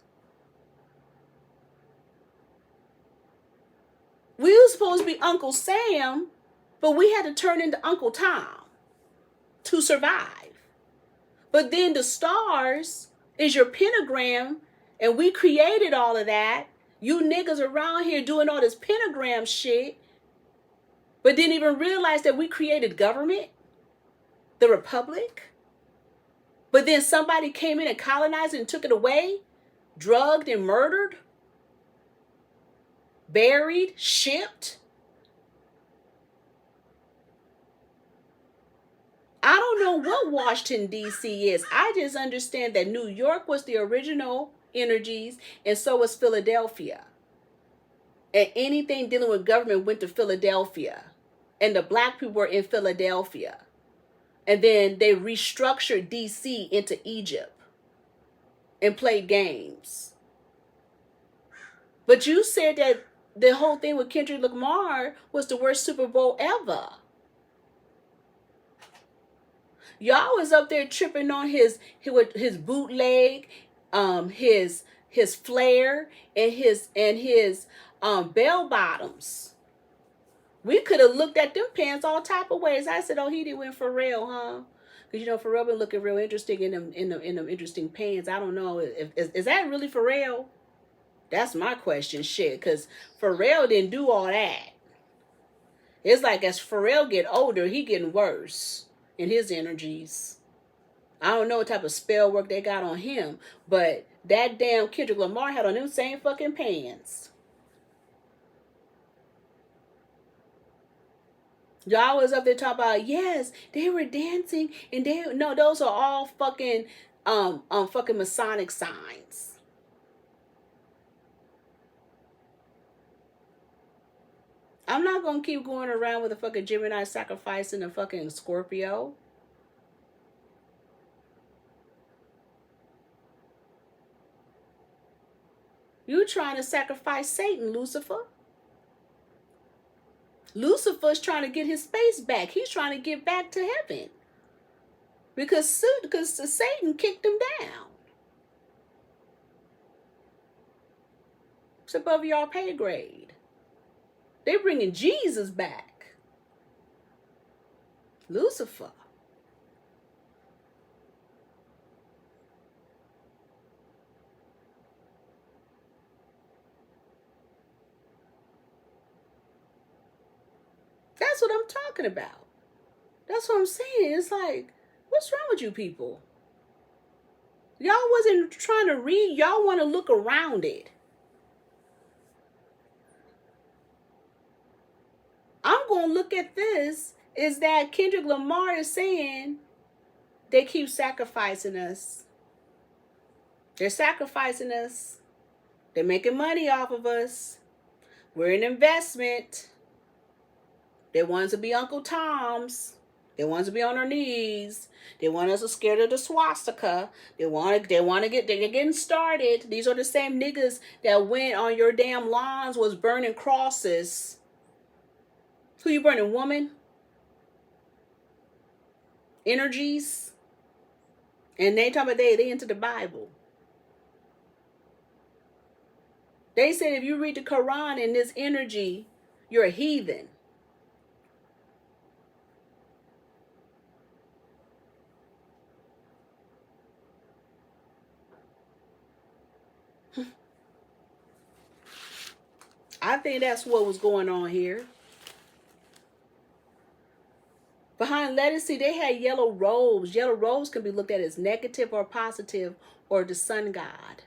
We were supposed to be Uncle Sam, but we had to turn into Uncle Tom to survive. But then the stars is your pentagram, and we created all of that. You niggas around here doing all this pentagram shit, but didn't even realize that we created government, the republic. But then somebody came in and colonized it and took it away, drugged and murdered, buried, shipped. I don't know what Washington, D.C. is. I just understand that New York was the original energies, and so was Philadelphia. And anything dealing with government went to Philadelphia. And the black people were in Philadelphia. And then they restructured D.C. into Egypt and played games. But you said that the whole thing with Kendrick Lamar was the worst Super Bowl ever. Y'all was up there tripping on his bootleg, his flare, and his bell bottoms. We could have looked at them pants all type of ways. I said, oh, he did win Pharrell, huh? Because you know Pharrell been looking real interesting in them interesting pants. I don't know is that really Pharrell? That's my question, shit. Because Pharrell didn't do all that. It's like as Pharrell get older, he getting worse in his energies. I don't know what type of spell work they got on him, but that damn Kendrick Lamar had on them same fucking pants. Y'all was up there talking about, yes, they were dancing, and those are all fucking fucking Masonic signs. I'm not gonna keep going around with a fucking Gemini sacrificing a fucking Scorpio. You trying to sacrifice Satan, Lucifer. Lucifer's trying to get his space back. He's trying to get back to heaven. because Satan kicked them down. It's above y'all pay grade. They're bringing Jesus back. Lucifer. That's what I'm talking about. That's what I'm saying. It's like, what's wrong with you people? Y'all wasn't trying to read. Y'all want to look around it. I'm going to look at this is that Kendrick Lamar is saying they keep sacrificing us. They're sacrificing us. They're making money off of us. We're an investment. They want us to be Uncle Toms. They want us to be on our knees. They want us to scared of the swastika. They're getting started. These are the same niggas that went on your damn lawns was burning crosses. Who you burning, woman? Energies? And they talk about they into the Bible. They said if you read the Quran in this energy, you're a heathen. I think that's what was going on here. Behind lettucey, they had yellow robes. Yellow robes can be looked at as negative or positive, or the sun god.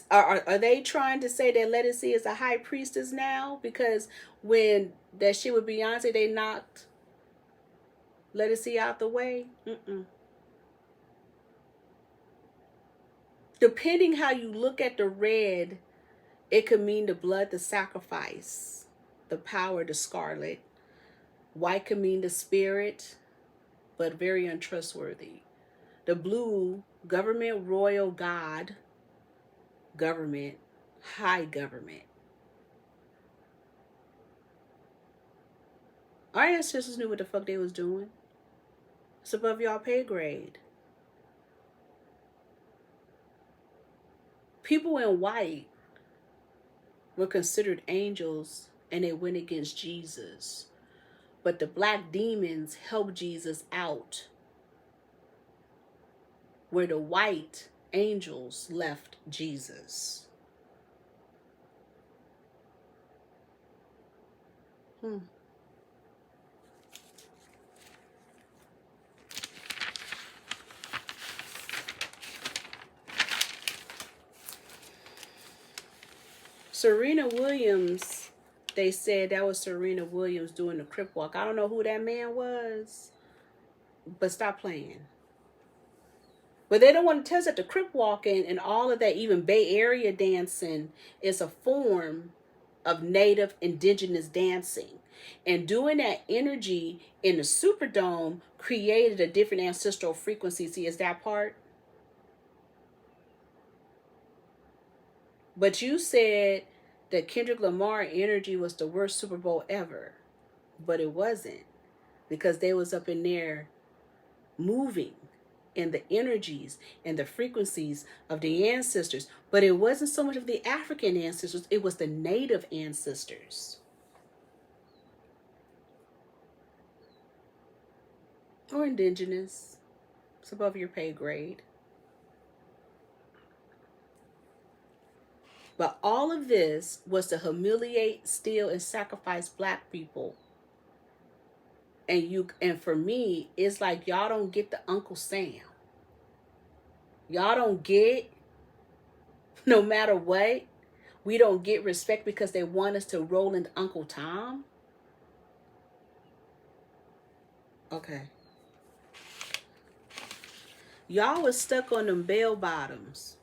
Are they trying to say that lettucey is a high priestess now? Because when that shit with Beyonce, they knocked lettucey out the way? Depending how you look at the red, it could mean the blood, the sacrifice, the power, the scarlet. White could mean the spirit, but very untrustworthy. The blue, government, royal, God, government, high government. Our ancestors knew what the fuck they was doing. It's above y'all pay grade. People in white were considered angels and they went against Jesus. But the black demons helped Jesus out, where the white angels left Jesus. Serena Williams, they said that was Serena Williams doing the crip walk. I don't know who that man was, but stop playing. But they don't want to tell us that the crip walking and all of that, even Bay Area dancing, is a form of native indigenous dancing. And doing that energy in the Superdome created a different ancestral frequency. See, is that part? But you said that Kendrick Lamar energy was the worst Super Bowl ever. But it wasn't. Because they was up in there moving in the energies and the frequencies of the ancestors. But it wasn't so much of the African ancestors. It was the native ancestors. Or indigenous. It's above your pay grade. But all of this was to humiliate, steal, and sacrifice black people. And for me, it's like y'all don't get the Uncle Sam. Y'all don't get, no matter what, we don't get respect because they want us to roll into Uncle Tom. Okay. Y'all was stuck on them bell bottoms.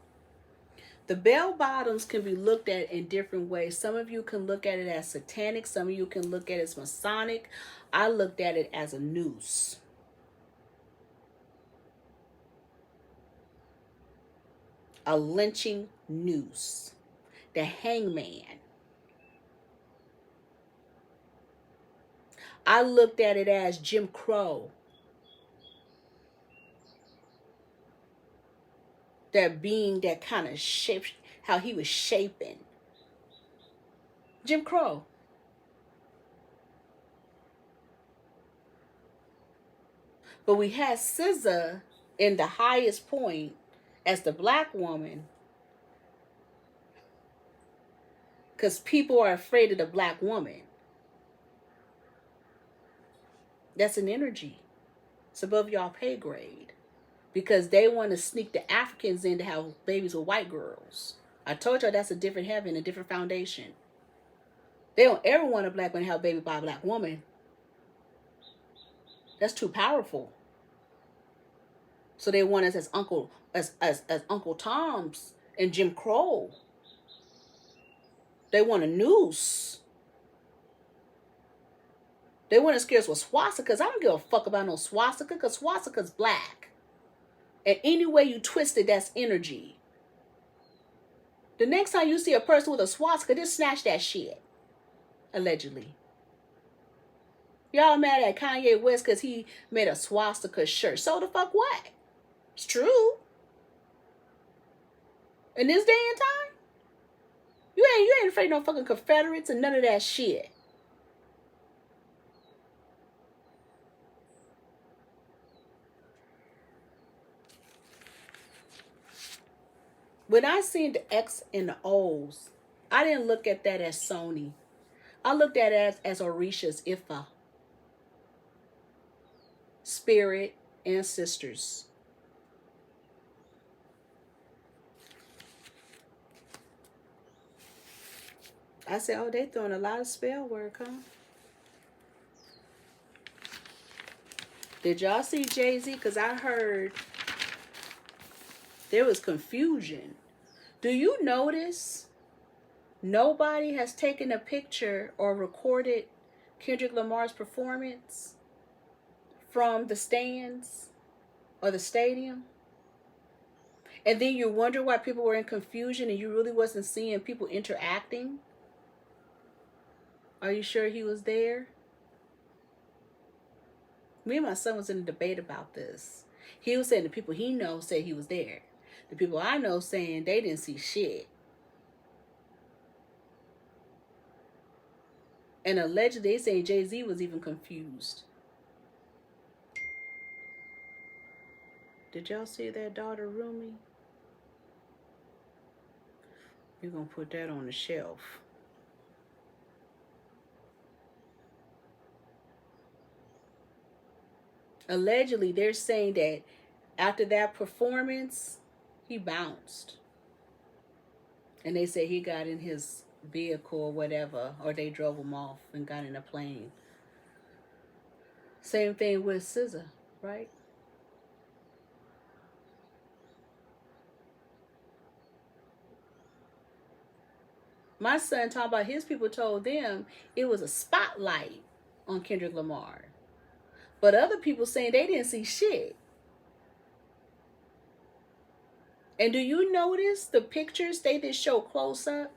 The bell bottoms can be looked at in different ways. Some of you can look at it as satanic. Some of you can look at it as Masonic. I looked at it as a noose. A lynching noose. The hangman. I looked at it as Jim Crow. That being that kind of shaped, how he was shaping. Jim Crow. But we had SZA in the highest point as the black woman. Because people are afraid of the black woman. That's an energy. It's above y'all pay grade. Because they want to sneak the Africans in to have babies with white girls. I told y'all that's a different heaven, a different foundation. They don't ever want a black man to have a baby by a black woman. That's too powerful. So they want us as Uncle Tom's and Jim Crow. They want a noose. They want to scare us with swastikas. I don't give a fuck about no swastika, because swastika's black. And any way you twist it, that's energy. The next time you see a person with a swastika, just snatch that shit. Allegedly. Y'all mad at Kanye West because he made a swastika shirt. So the fuck what? It's true. In this day and time, you ain't afraid of no fucking Confederates and none of that shit. When I seen the X and the O's, I didn't look at that as Sony. I looked at it as Orishas, Ifa. Spirit, ancestors. I said, oh, they throwing a lot of spell work, huh? Did y'all see Jay-Z? Because I heard there was confusion. Do you notice nobody has taken a picture or recorded Kendrick Lamar's performance from the stands or the stadium? And then you wonder why people were in confusion and you really wasn't seeing people interacting? Are you sure he was there? Me and my son was in a debate about this. He was saying the people he knows say he was there. The people I know saying they didn't see shit. And allegedly they saying Jay-Z was even confused. Did y'all see that daughter Rumi? You're going to put that on the shelf. Allegedly, they're saying that after that performance, he bounced. And they say he got in his vehicle or whatever, or they drove him off and got in a plane. Same thing with SZA, right? My son talking about his people told them it was a spotlight on Kendrick Lamar. But other people saying they didn't see shit. And do you notice the pictures they did show close up?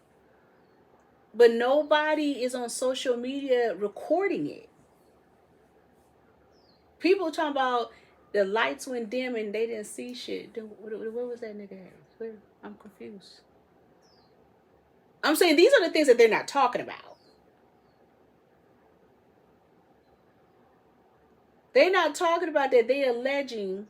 But nobody is on social media recording it. People talking about the lights went dim and they didn't see shit. Where was that nigga at? I'm confused. I'm saying these are the things that they're not talking about. They're not talking about that. They're alleging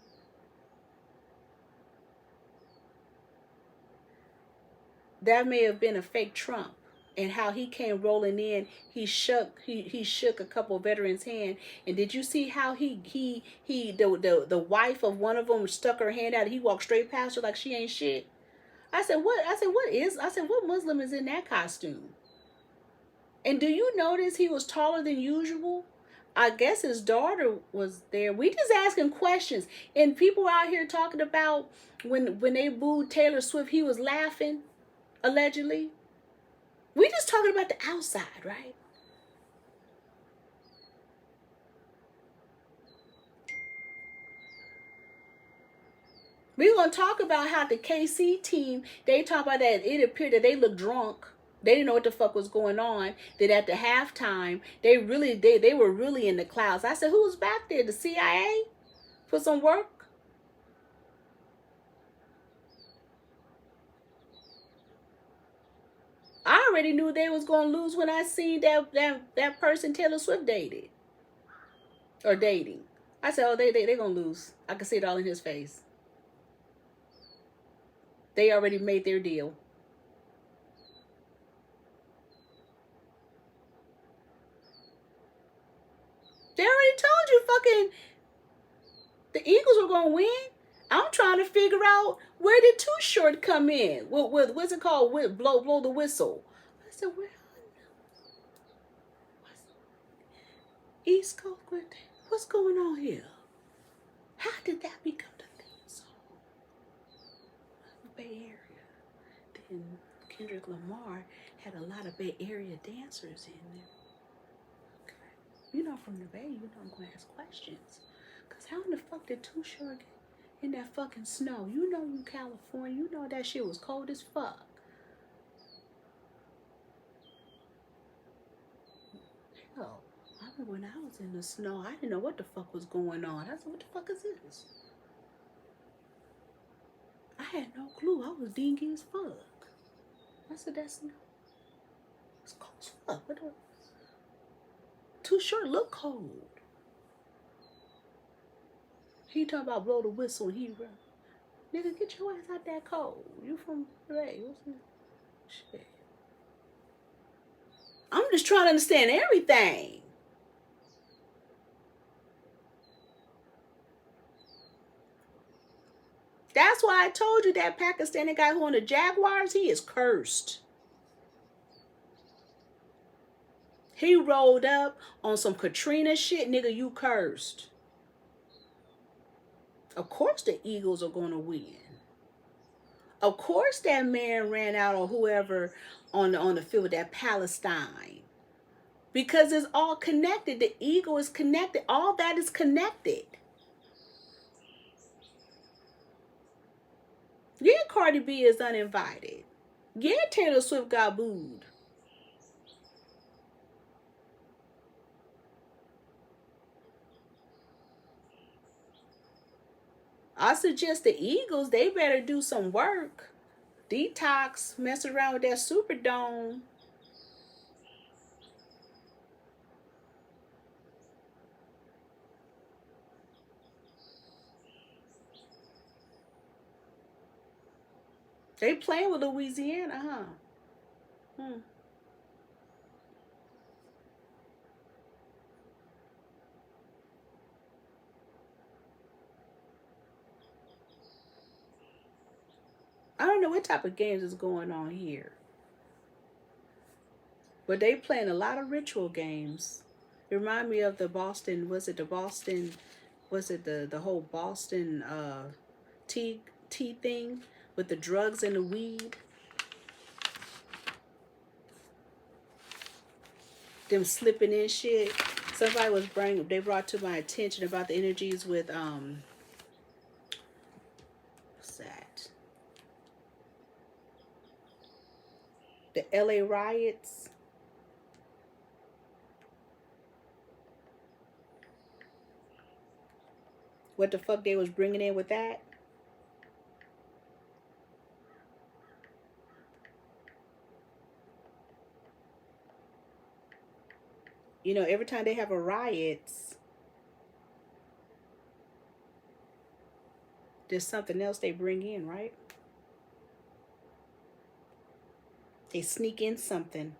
that may have been a fake Trump, and how he came rolling in. He shook a couple of veterans' hand. And did you see how the wife of one of them stuck her hand out and he walked straight past her like she ain't shit? I said, what Muslim is in that costume? And do you notice he was taller than usual? I guess his daughter was there. We just asking questions. And people out here talking about when they booed Taylor Swift, he was laughing, allegedly. We just talking about the outside, right? We're going to talk about how the KC team, they talk about that it appeared that they look drunk They didn't know what the fuck was going on. That at the halftime, they were really in the clouds. I said, who's back there? The CIA for some work? I already knew they was gonna lose when I seen that person Taylor Swift dated or dating. I said, oh, they gonna lose. I could see it all in his face. They already made their deal. They already told you fucking the Eagles were gonna win. I'm trying to figure out where did Too Short come in? What's it called? Blow the whistle. I said, where? East Coast, what's going on here? How did that become the theme song? Bay Area. Then Kendrick Lamar had a lot of Bay Area dancers in there. Okay. You know, from the Bay, you know I'm gonna ask questions. Cause how in the fuck did Too Short get in that fucking snow? You know you California, you know that shit was cold as fuck. Hell, I remember when I was in the snow, I didn't know what the fuck was going on. I said, what the fuck is this? I had no clue. I was dingy as fuck. I said, that's no. It's cold as fuck. What the? Too Short look cold. He talking about blow the whistle and he run. Nigga, get your ass out that cold. You from Ray. What's that? Shit. I'm just trying to understand everything. That's why I told you that Pakistani guy who on the Jaguars, he is cursed. He rolled up on some Katrina shit, nigga, you cursed. Of course the Eagles are going to win. Of course that man ran out or whoever on the field with that Palestine. Because it's all connected. The ego is connected. All that is connected. Yeah, Cardi B is uninvited. Yeah, Taylor Swift got booed. I suggest the Eagles, they better do some work. Detox, mess around with that Superdome. They playing with Louisiana, huh? I don't know what type of games is going on here. But they playing a lot of ritual games. It remind me of the Boston, was it the whole Boston tea thing with the drugs and the weed? Them slipping in shit. Somebody they brought to my attention about the energies with what's that? The LA riots. What the fuck they was bringing in with that? You know, every time they have a riots, there's something else they bring in, right? They sneak in something.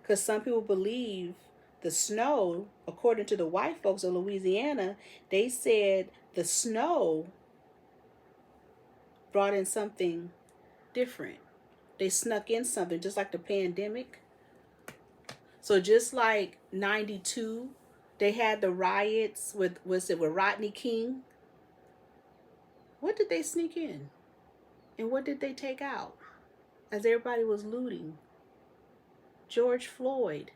Because some people believe the snow, according to the white folks of Louisiana, they said the snow brought in something different. They snuck in something, just like the pandemic. So just like 92, they had the riots with Rodney King. What did they sneak in? And what did they take out? As everybody was looting. George Floyd.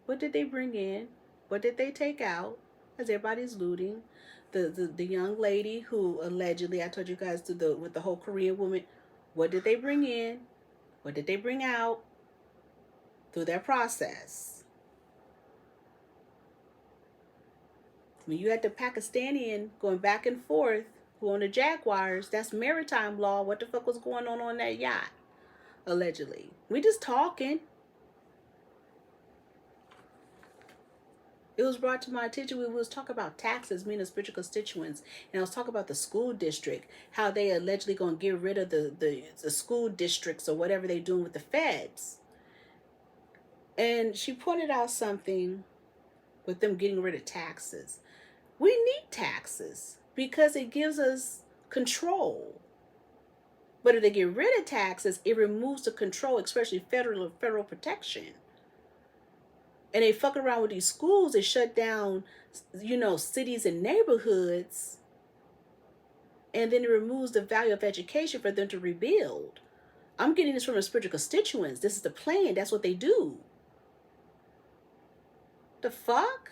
What did they bring in? What did they take out? As everybody's looting. the young lady who allegedly, I told you guys, with the whole Korean woman, what did they bring in? What did they bring out through their process? When you had the Pakistani going back and forth who on the Jaguars, that's maritime law. What the fuck was going on that yacht? Allegedly. We just talking. It was brought to my attention. We was talking about taxes, meaning spiritual constituents, and I was talking about the school district, how they allegedly gonna get rid of the school districts or whatever they doing with the feds. And she pointed out something with them getting rid of taxes. We need taxes because it gives us control. But if they get rid of taxes, it removes the control, especially federal protection. And they fuck around with these schools. They shut down, cities and neighborhoods. And then it removes the value of education for them to rebuild. I'm getting this from the spiritual constituents. This is the plan. That's what they do. The fuck?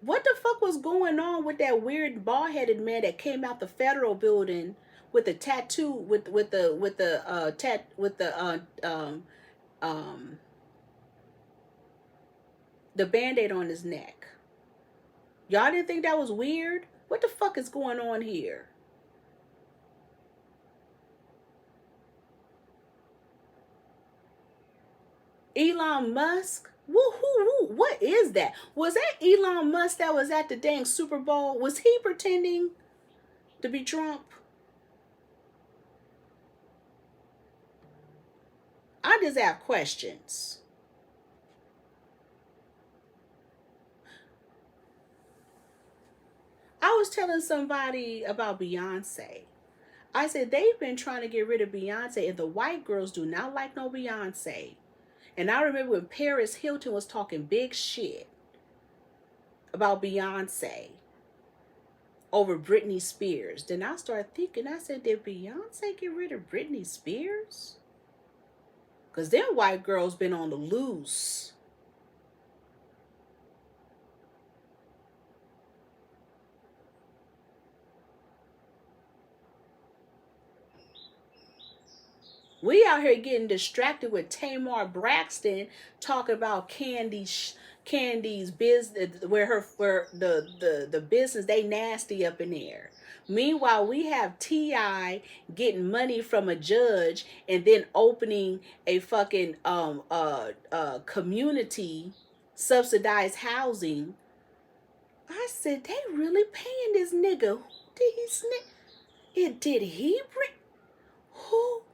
What the fuck was going on with that weird bald-headed man that came out the federal building with the tattoo with the Band-Aid on his neck? Y'all didn't think that was weird? What the fuck is going on here? Elon Musk? Woo-hoo-hoo. What is that? Was that Elon Musk that was at the dang Super Bowl? Was he pretending to be Trump? I just have questions. I was telling somebody about Beyonce. I said they've been trying to get rid of Beyonce, and the white girls do not like no Beyonce. And I remember when Paris Hilton was talking big shit about Beyonce over Britney Spears. Then I started thinking, I said, did Beyonce get rid of Britney Spears? Because them white girls been on the loose. We out here getting distracted with Tamar Braxton talking about Candy's business, where the business, they nasty up in there. Meanwhile, we have T.I. getting money from a judge and then opening a fucking community subsidized housing. I said, they really paying this nigga. Who did he snitch? Did he bring? Who?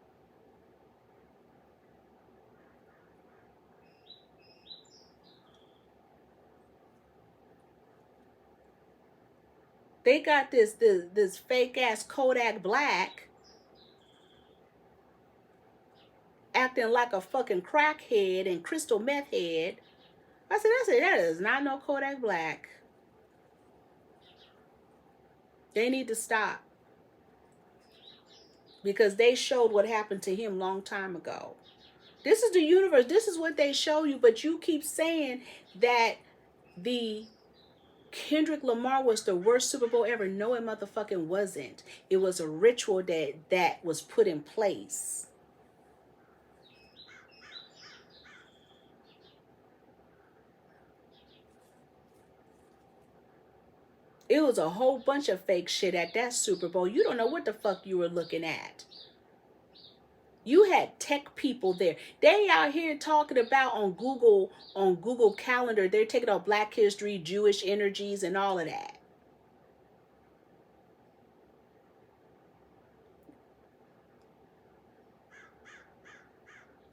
They got this fake ass Kodak Black acting like a fucking crackhead and crystal meth head. I said that is not no Kodak Black. They need to stop. Because they showed what happened to him long time ago. This is the universe. This is what they show you. But you keep saying that the Kendrick Lamar was the worst Super Bowl ever. No, it motherfucking wasn't. It was a ritual that was put in place. It was a whole bunch of fake shit at that Super Bowl. You don't know what the fuck you were looking at. You had tech people there. They out here talking about on Google Calendar, they're taking out Black History, Jewish energies, and all of that.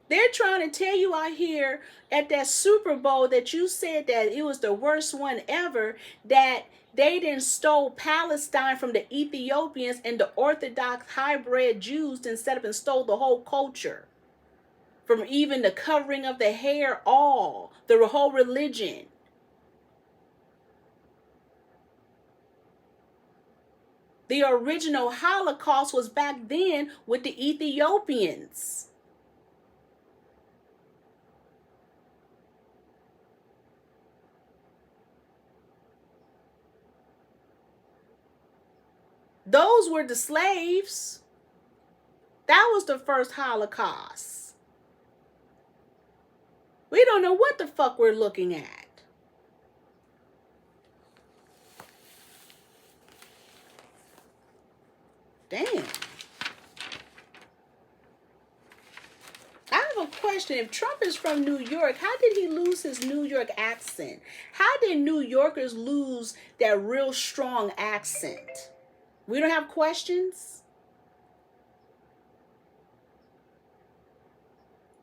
They're trying to tell you out here at that Super Bowl that you said that it was the worst one ever, that they didn't stole Palestine from the Ethiopians and the Orthodox hybrid Jews and set up and stole the whole culture. From even the covering of the hair, the whole religion. The original Holocaust was back then with the Ethiopians. Those were the slaves. That was the first Holocaust. We don't know what the fuck we're looking at. Damn. I have a question. If Trump is from New York, how did he lose his New York accent? How did New Yorkers lose that real strong accent? We don't have questions?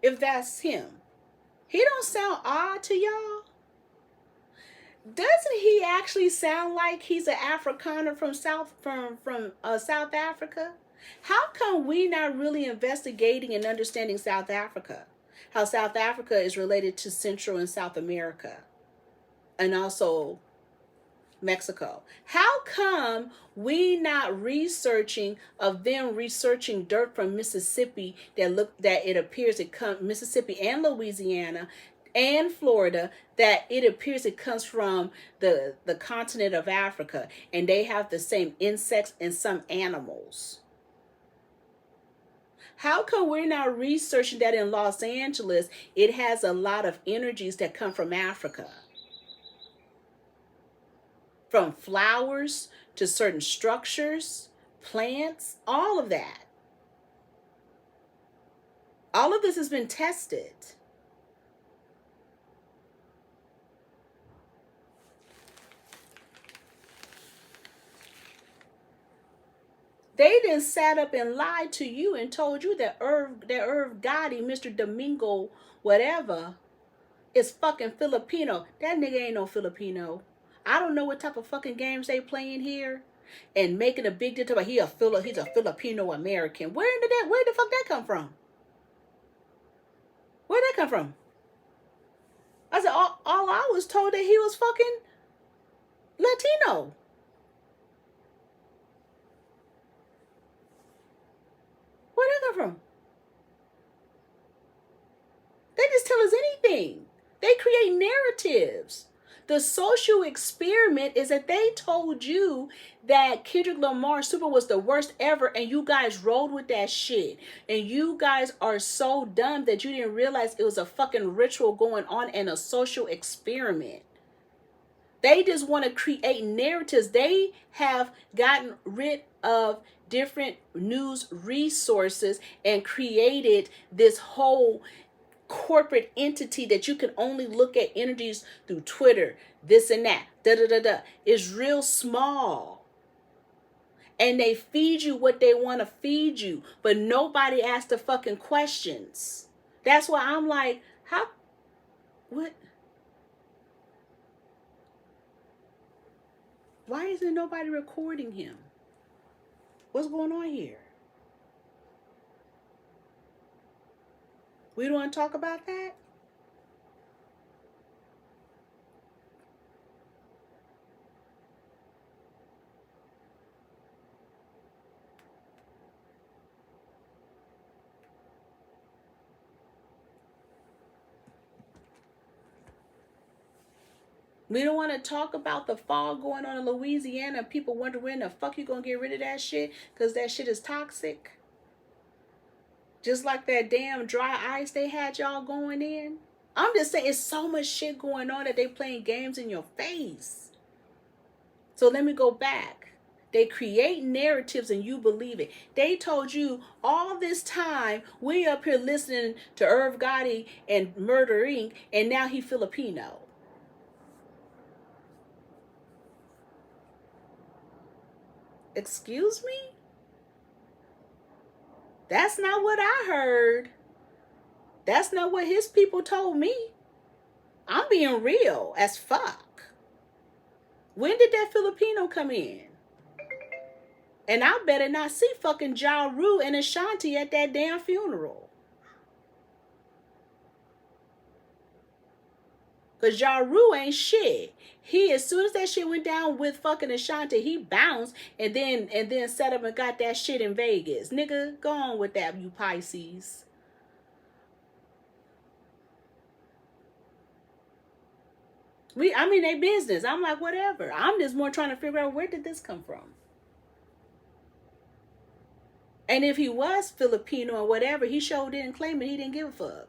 If that's him. He don't sound odd to y'all? Doesn't he actually sound like he's an Afrikaner from South Africa? How come we not really investigating and understanding South Africa? How South Africa is related to Central and South America, and also Mexico. How come we not researching of them researching dirt from Mississippi that it appears it comes Mississippi and Louisiana and Florida, that it appears it comes from the continent of Africa, and they have the same insects and some animals? How come we're not researching that in Los Angeles it has a lot of energies that come from Africa? From flowers to certain structures, plants, all of that. All of this has been tested. They done sat up and lied to you and told you that Irv Gotti, Mr. Domingo, whatever, is fucking Filipino. That nigga ain't no Filipino. I don't know what type of fucking games they playing here, and making a big deal about he's a Filipino American. Where the fuck that come from? Where'd that come from? I said all I was told that he was fucking Latino. Where'd that come from? They just tell us anything. They create narratives. The social experiment is that they told you that Kendrick Lamar Super was the worst ever, and you guys rolled with that shit. And you guys are so dumb that you didn't realize it was a fucking ritual going on and a social experiment. They just want to create narratives. They have gotten rid of different news resources and created this whole corporate entity that you can only look at energies through Twitter, this and that, is real small. And they feed you what they want to feed you, but nobody asks the fucking questions. That's why I'm like, what? Why isn't nobody recording him? What's going on here? We don't want to talk about that? We don't want to talk about the fog going on in Louisiana. People wonder when the fuck you gonna get rid of that shit, because that shit is toxic. Just like that damn dry ice they had y'all going in. I'm just saying, it's so much shit going on that they playing games in your face. So let me go back. They create narratives and you believe it. They told you all this time, we up here listening to Irv Gotti and Murder Inc., and now he Filipino. Excuse me? That's not what I heard. That's not what his people told me. I'm being real as fuck. When did that Filipino come in? And I better not see fucking Ja Rule and Ashanti at that damn funeral. Because Ja Rule ain't shit. He, as soon as that shit went down with fucking Ashanti, he bounced and then set up and got that shit in Vegas. Nigga, go on with that, you Pisces. I mean, they business. I'm like, whatever. I'm just more trying to figure out, where did this come from? And if he was Filipino or whatever, he sure didn't claim it. He didn't give a fuck.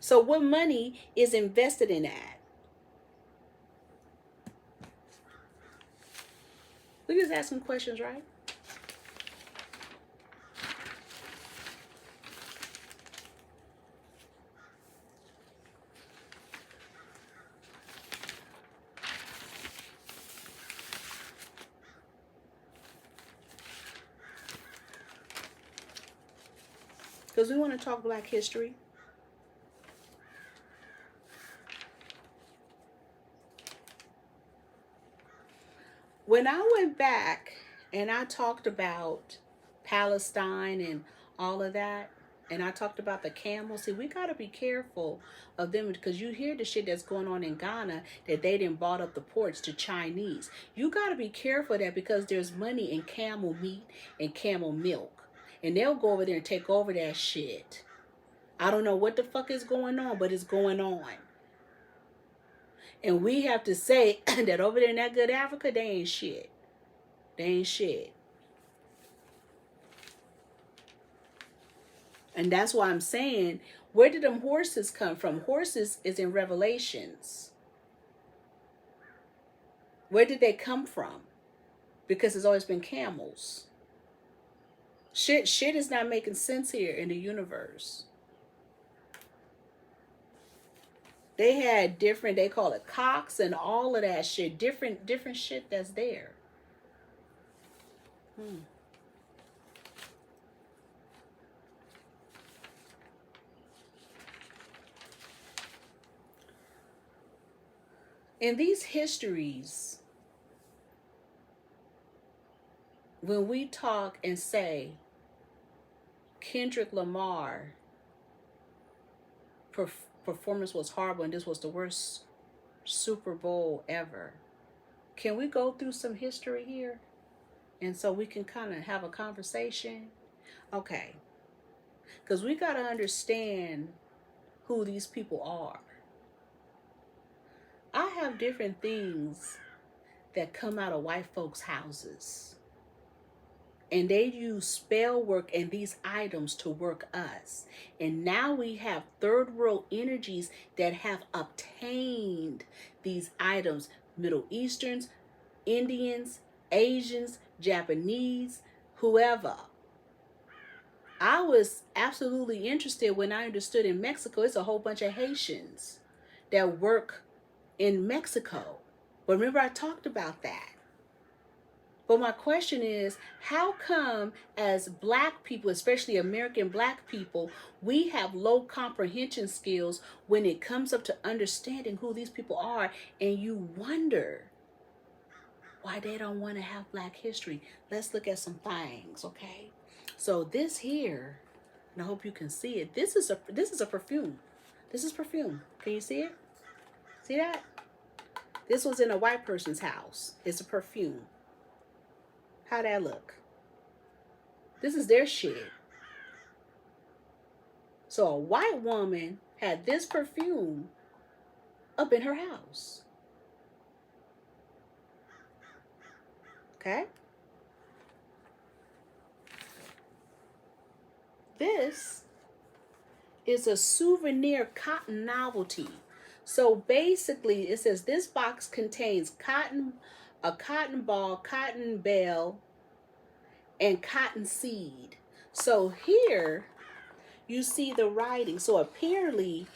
So what money is invested in that? We just ask some questions, right? Because we want to talk Black history. When I went back and I talked about Palestine and all of that, and I talked about the camels, see, we got to be careful of them, because you hear the shit that's going on in Ghana, that they didn't bought up the ports to Chinese. You got to be careful of that, because there's money in camel meat and camel milk. And they'll go over there and take over that shit. I don't know what the fuck is going on, but it's going on. And we have to say that over there in that good Africa, they ain't shit. They ain't shit. And that's why I'm saying, where did them horses come from? Horses is in Revelations. Where did they come from? Because it's always been camels. Shit is not making sense here in the universe. They had different, they call it cocks and all of that shit. Different shit that's there. In these histories, when we talk and say Kendrick Lamar performance was horrible and this was the worst Super Bowl ever, can we go through some history here? And so we can kind of have a conversation? Okay. Because we got to understand who these people are. I have different things that come out of white folks' houses. And they use spell work and these items to work us. And now we have third world energies that have obtained these items. Middle Easterns, Indians, Asians, Japanese, whoever. I was absolutely interested when I understood in Mexico, it's a whole bunch of Haitians that work in Mexico. But remember, I talked about that. But my question is, how come as Black people, especially American Black people, we have low comprehension skills when it comes up to understanding who these people are, and you wonder why they don't want to have Black history? Let's look at some things, okay? So this here, and I hope you can see it. This is a perfume. This is perfume. Can you see it? See that? This was in a white person's house. It's a perfume. How that look? This is their shit. So a white woman had this perfume up in her house. Okay? This is a souvenir cotton novelty. So basically it says this box contains a cotton ball, cotton bale, and cotton seed. So here you see the writing. So apparently,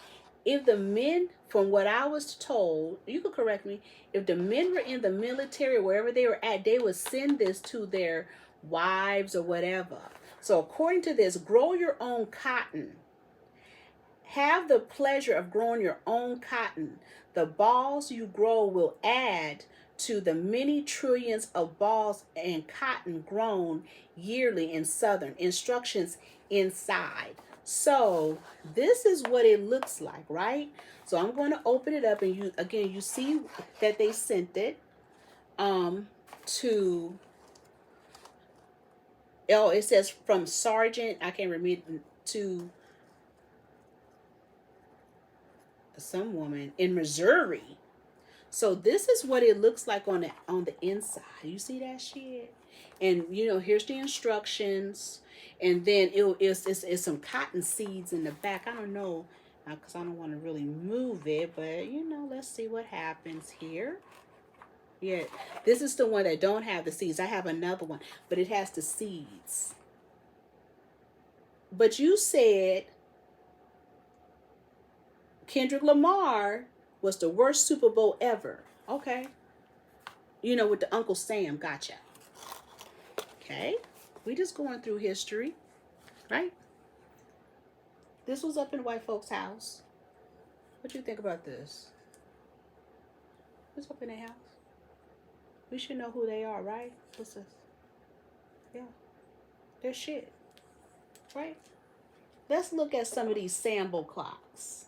if the men, from what I was told, you could correct me, if the men were in the military, wherever they were at, they would send this to their wives or whatever. So according to this, grow your own cotton. Have the pleasure of growing your own cotton. The balls you grow will add to the many trillions of balls and cotton grown yearly in Southern. Instructions inside. So this is what it looks like, right? So I'm going to open it up, and you see that they sent it to, it says from Sergeant, I can't remember, to some woman in Missouri. So this is what it looks like on the inside. You see that shit? And you know, here's the instructions, and then it's some cotton seeds in the back. I don't know, because I don't want to really move it, but you know, let's see what happens here. Yeah, this is the one that don't have the seeds. I have another one, but it has the seeds. But you said Kendrick Lamar was the worst Super Bowl ever. Okay. You know, with the Uncle Sam. Gotcha. Okay. We just going through history, right? This was up in white folks' house. What do you think about this? What's up in their house? We should know who they are, right? What's this? Yeah. They're shit. Right? Let's look at some of these sample clocks.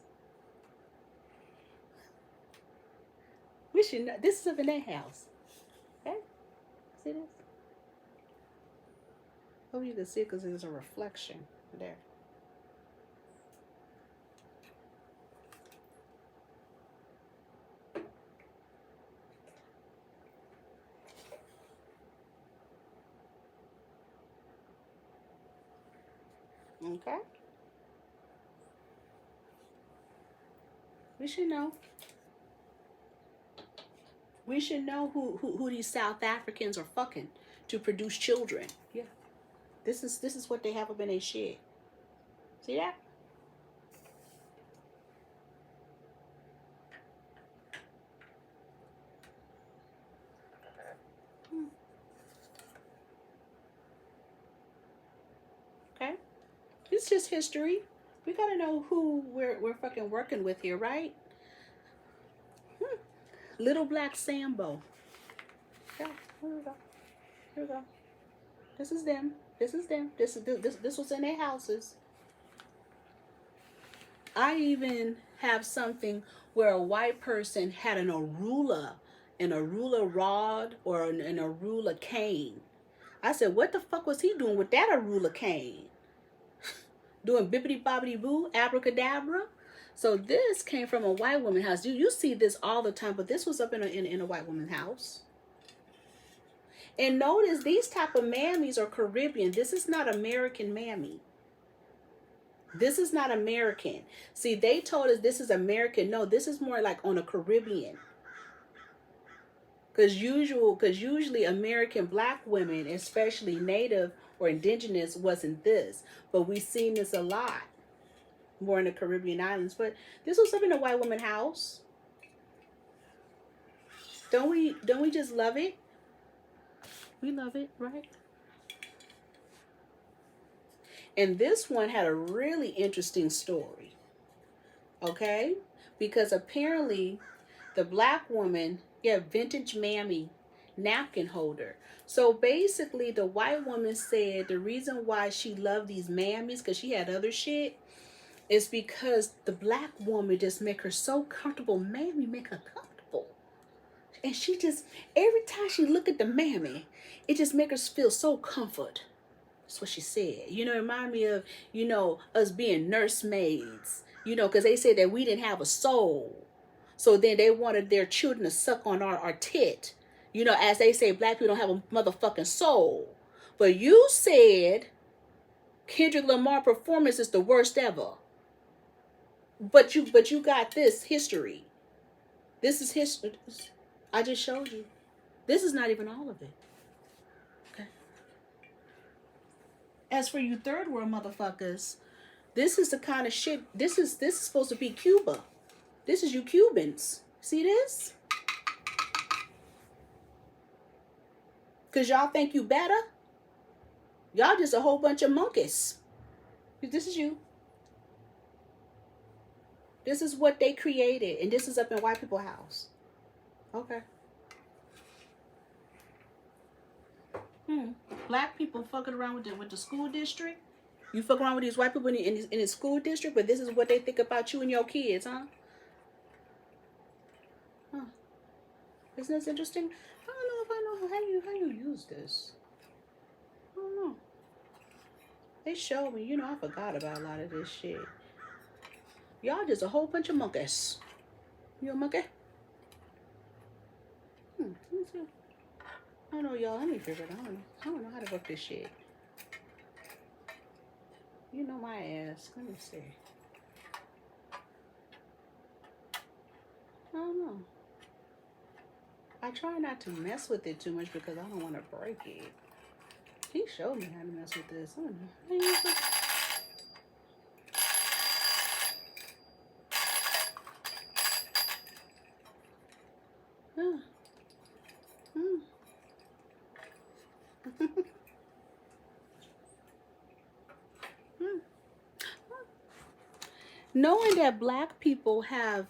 We should know. This is up in their house. Okay? See this? Hope you can see it because there's a reflection there. Okay? We should know. We should know who these South Africans are fucking to produce children. Yeah. This is what they have up in their shit. See that? Okay? It's just history. We gotta know who we're fucking working with here, right? Little Black Sambo. Okay, here we go. Here we go. This is them. This is them. This was in their houses. I even have something where a white person had an arula, rod, or an arula cane. I said, what the fuck was he doing with that arula cane? Doing bippity bobbity boo, abracadabra? So this came from a white woman's house. You see this all the time, but this was up in a white woman's house. And notice these type of mammies are Caribbean. This is not American mammy. This is not American. See, they told us this is American. No, this is more like on a Caribbean. Because usually American black women, especially native or indigenous, wasn't this. But we've seen this a lot more in the Caribbean islands. But this was up in a white woman house. Don't we just love it? We love it, right? And this one had a really interesting story. Okay? Because apparently the black woman, vintage mammy napkin holder. So basically the white woman said the reason why she loved these mammies, because she had other shit, is because the black woman just make her so comfortable. Mammy make her comfortable. And she just, every time she look at the mammy, it just make her feel so comfort. That's what she said. You know, it remind me of, you know, us being nursemaids. You know, because they said that we didn't have a soul. So then they wanted their children to suck on our tit. You know, as they say, black people don't have a motherfucking soul. But you said Kendrick Lamar performance is the worst ever. But you got this history. This is history. I just showed you. This is not even all of it. Okay. As for you third world motherfuckers, this is the kind of shit. This is supposed to be Cuba. This is you Cubans. See this? Because y'all think you better. Y'all just a whole bunch of monkeys. This is you. This is what they created. And this is up in white people's house. Okay. Black people fucking around with the school district. You fucking around with these white people in the school district, but this is what they think about you and your kids, huh? Huh. Isn't this interesting? I don't know if I know how you use this. I don't know. They showed me, you know, I forgot about a lot of this shit. Y'all just a whole bunch of monkeys. You a monkey? too. I don't know, y'all. Let me figure it out. I don't know how to work this shit. You know my ass. Let me see. I don't know. I try not to mess with it too much because I don't want to break it. He showed me how to mess with this. I don't know. Knowing that black people have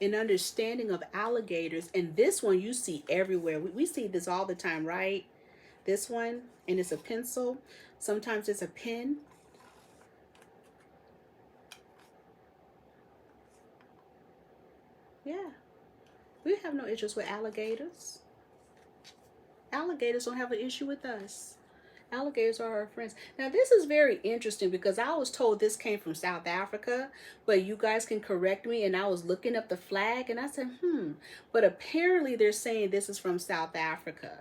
an understanding of alligators, and this one you see everywhere. We see this all the time, right? This one, and it's a pencil. Sometimes it's a pen. Yeah. We have no issues with alligators. Alligators don't have an issue with us. Alligators are our friends. Now, this is very interesting because I was told this came from South Africa, but you guys can correct me. And I was looking up the flag and I said, But apparently they're saying this is from South Africa.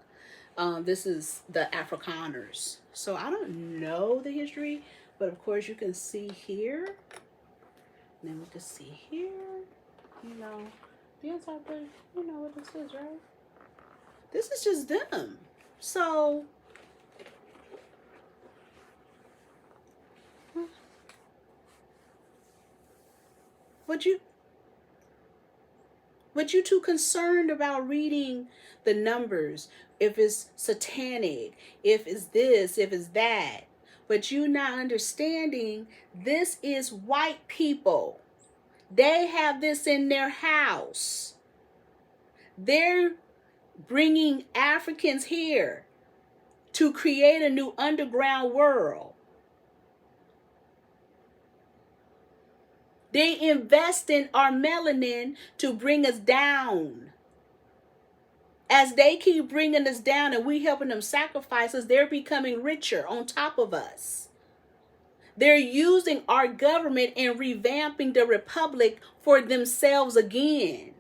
This is the Afrikaners. So I don't know the history, but of course you can see here. And then we can see here, you know, the inside, but you know what this is, right? This is just them. So But you too concerned about reading the numbers, if it's satanic, if it's this, if it's that. But you not understanding this is white people. They have this in their house. They're bringing Africans here to create a new underground world. They invest in our melanin to bring us down. As they keep bringing us down and we helping them sacrifice us, they're becoming richer on top of us. They're using our government and revamping the republic for themselves again.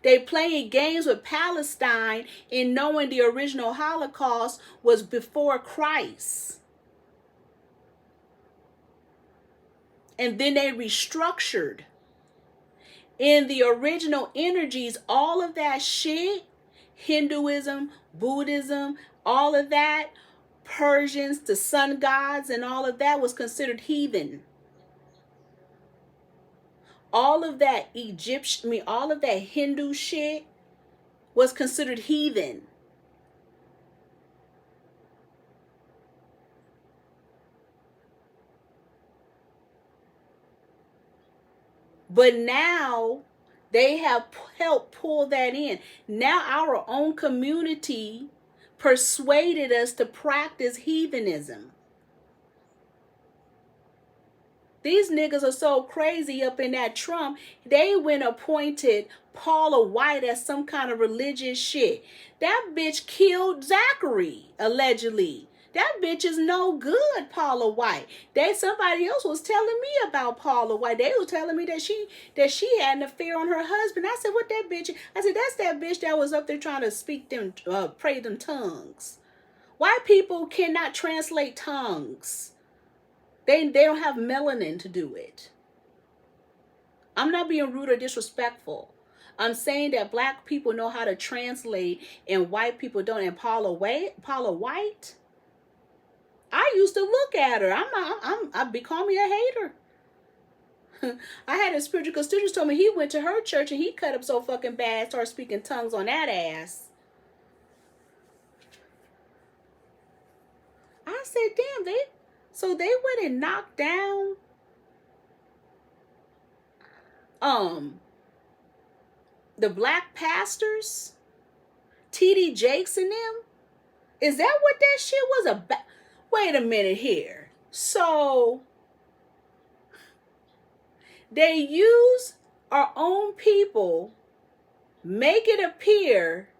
They playing games with Palestine in knowing the original Holocaust was before Christ. And then they restructured. In the original energies, all of that shit, Hinduism, Buddhism, all of that, Persians, the sun gods, and all of that was considered heathen. All of that all of that Hindu shit was considered heathen. But now they have helped pull that in. Now our own community persuaded us to practice heathenism. These niggas are so crazy up in that Trump, they went appointed Paula White as some kind of religious shit. That bitch killed Zachary, allegedly. That bitch is no good, Paula White. Somebody else was telling me about Paula White. They was telling me that she had an affair on her husband. I said, what that bitch? I said, that's that bitch that was up there trying to speak them, pray them tongues. White people cannot translate tongues. They don't have melanin to do it. I'm not being rude or disrespectful. I'm saying that black people know how to translate and white people don't. And Paula White, I used to look at her. I'd be calling me a hater. I had a spiritual constituent told me he went to her church and he cut up so fucking bad, started speaking tongues on that ass. I said, damn, so they went and knocked down the black pastors, T.D. Jakes and them. Is that what that shit was about? Wait a minute here. So they use our own people, make it appear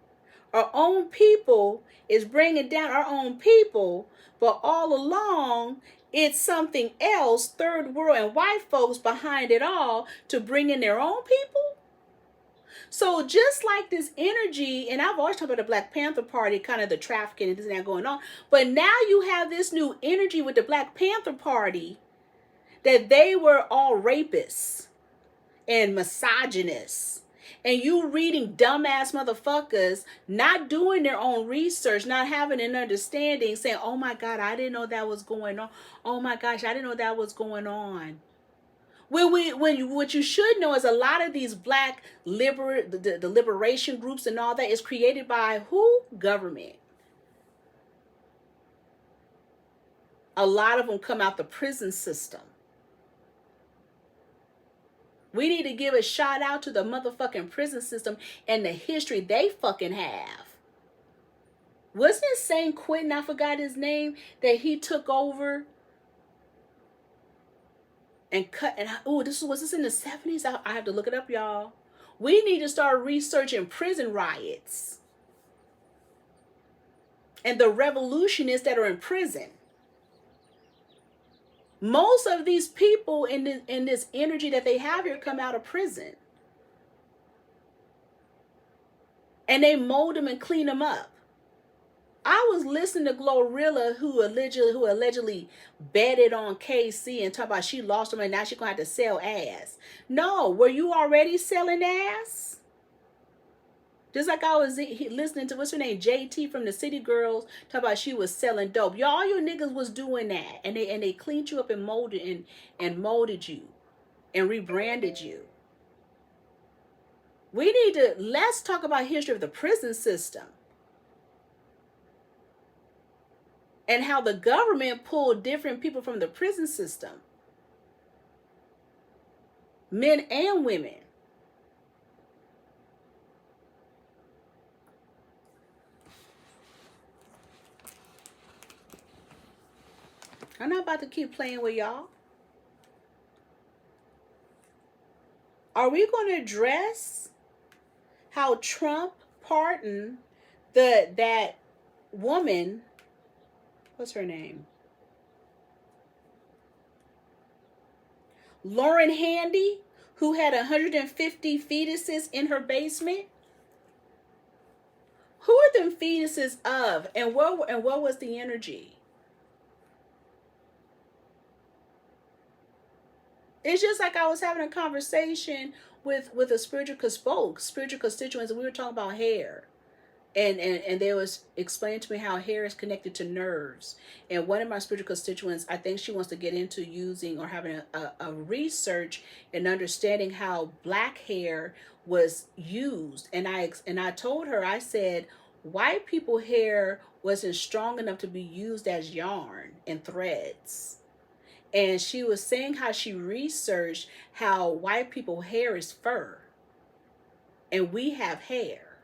our own people is bringing down our own people, but all along it's something else, third world and white folks behind it all to bring in their own people. So just like this energy, and I've always talked about the Black Panther Party, kind of the trafficking and this and that going on, but now you have this new energy with the Black Panther Party that they were all rapists and misogynists. And you reading dumbass motherfuckers, not doing their own research, not having an understanding, saying, oh my God, I didn't know that was going on. Oh my gosh, I didn't know that was going on. What you should know is a lot of these black the liberation groups and all that is created by who? Government. A lot of them come out the prison system. We need to give a shout out to the motherfucking prison system and the history they fucking have. Wasn't it St. Quentin, I forgot his name, that he took over and cut, and was this in the 70s? I have to look it up, y'all. We need to start researching prison riots and the revolutionists that are in prison. Most of these people in this energy that they have here come out of prison. And they mold them and clean them up. I was listening to Glorilla, who allegedly betted on KC and talk about she lost them and now she's going to have to sell ass. No, were you already selling ass? Just like I was listening to, what's her name, JT from the City Girls, talk about she was selling dope. Y'all, all your niggas was doing that, and they cleaned you up and molded you and rebranded you. Let's talk about history of the prison system and how the government pulled different people from the prison system, men and women. I'm not about to keep playing with y'all. Are we going to address how Trump pardoned that woman? What's her name? Lauren Handy, who had 150 fetuses in her basement? Who are them fetuses of? And what was the energy? It's just like I was having a conversation with a spiritual constituents, and we were talking about hair. And they was explaining to me how hair is connected to nerves. And one of my spiritual constituents, I think she wants to get into using or having a research and understanding how black hair was used. And I told her, I said, white people hair wasn't strong enough to be used as yarn and threads. And she was saying how she researched how white people hair is fur. And we have hair.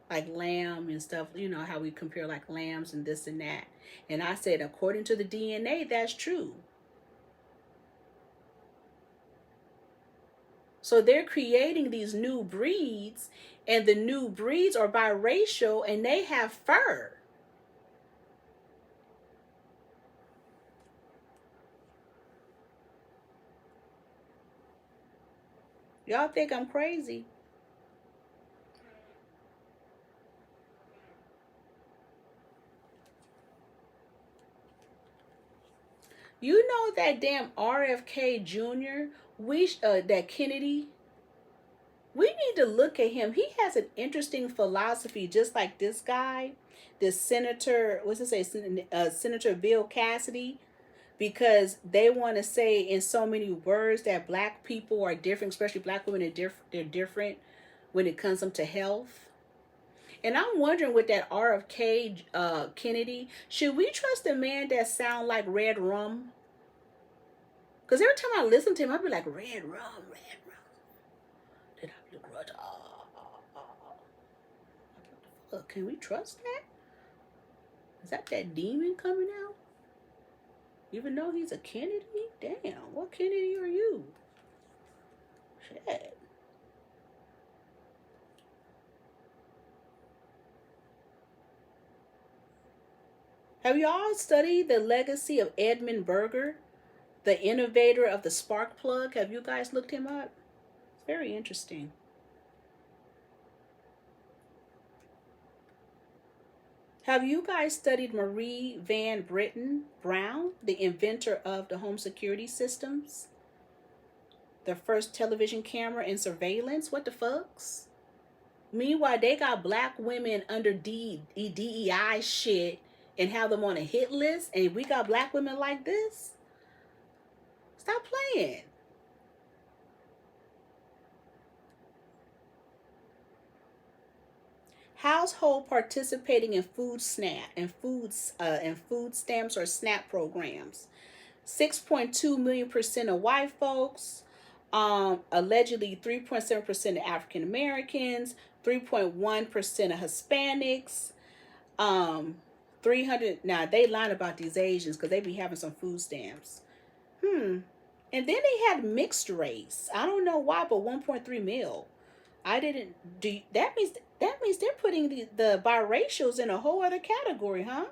Like lamb and stuff, you know, how we compare like lambs and this and that. And I said, according to the DNA, that's true. So they're creating these new breeds, and the new breeds are biracial and they have fur. Y'all think I'm crazy? You know that damn RFK Jr., that Kennedy, we need to look at him. He has an interesting philosophy, just like this guy, this Senator, Senator Bill Cassidy, because they want to say in so many words that black people are different, especially black women they're different when it comes to health. And I'm wondering with that RFK Kennedy, should we trust a man that sound like red rum? Because every time I listen to him, I'd be like, red rum, red rum. Then I'd be like, can we trust that? Is that demon coming out? Even though he's a Kennedy? Damn, what Kennedy are you? Shit. Have you all studied the legacy of Edmund Berger, the innovator of the spark plug? Have you guys looked him up? Very interesting. Have you guys studied Marie Van Britten Brown, the inventor of the home security systems? The first television camera and surveillance? What the fucks? Meanwhile, they got black women under DEI shit and have them on a hit list, and we got black women like this? Stop playing. Household participating in food stamps or SNAP programs. 6.2 million% of white folks, allegedly 3.7% of African Americans, 3.1% of Hispanics, 300. Now they lying about these Asians because they be having some food stamps. And then they had mixed race. I don't know why, but 1.3 mil. I didn't do that. Means they're putting the biracials in a whole other category, huh?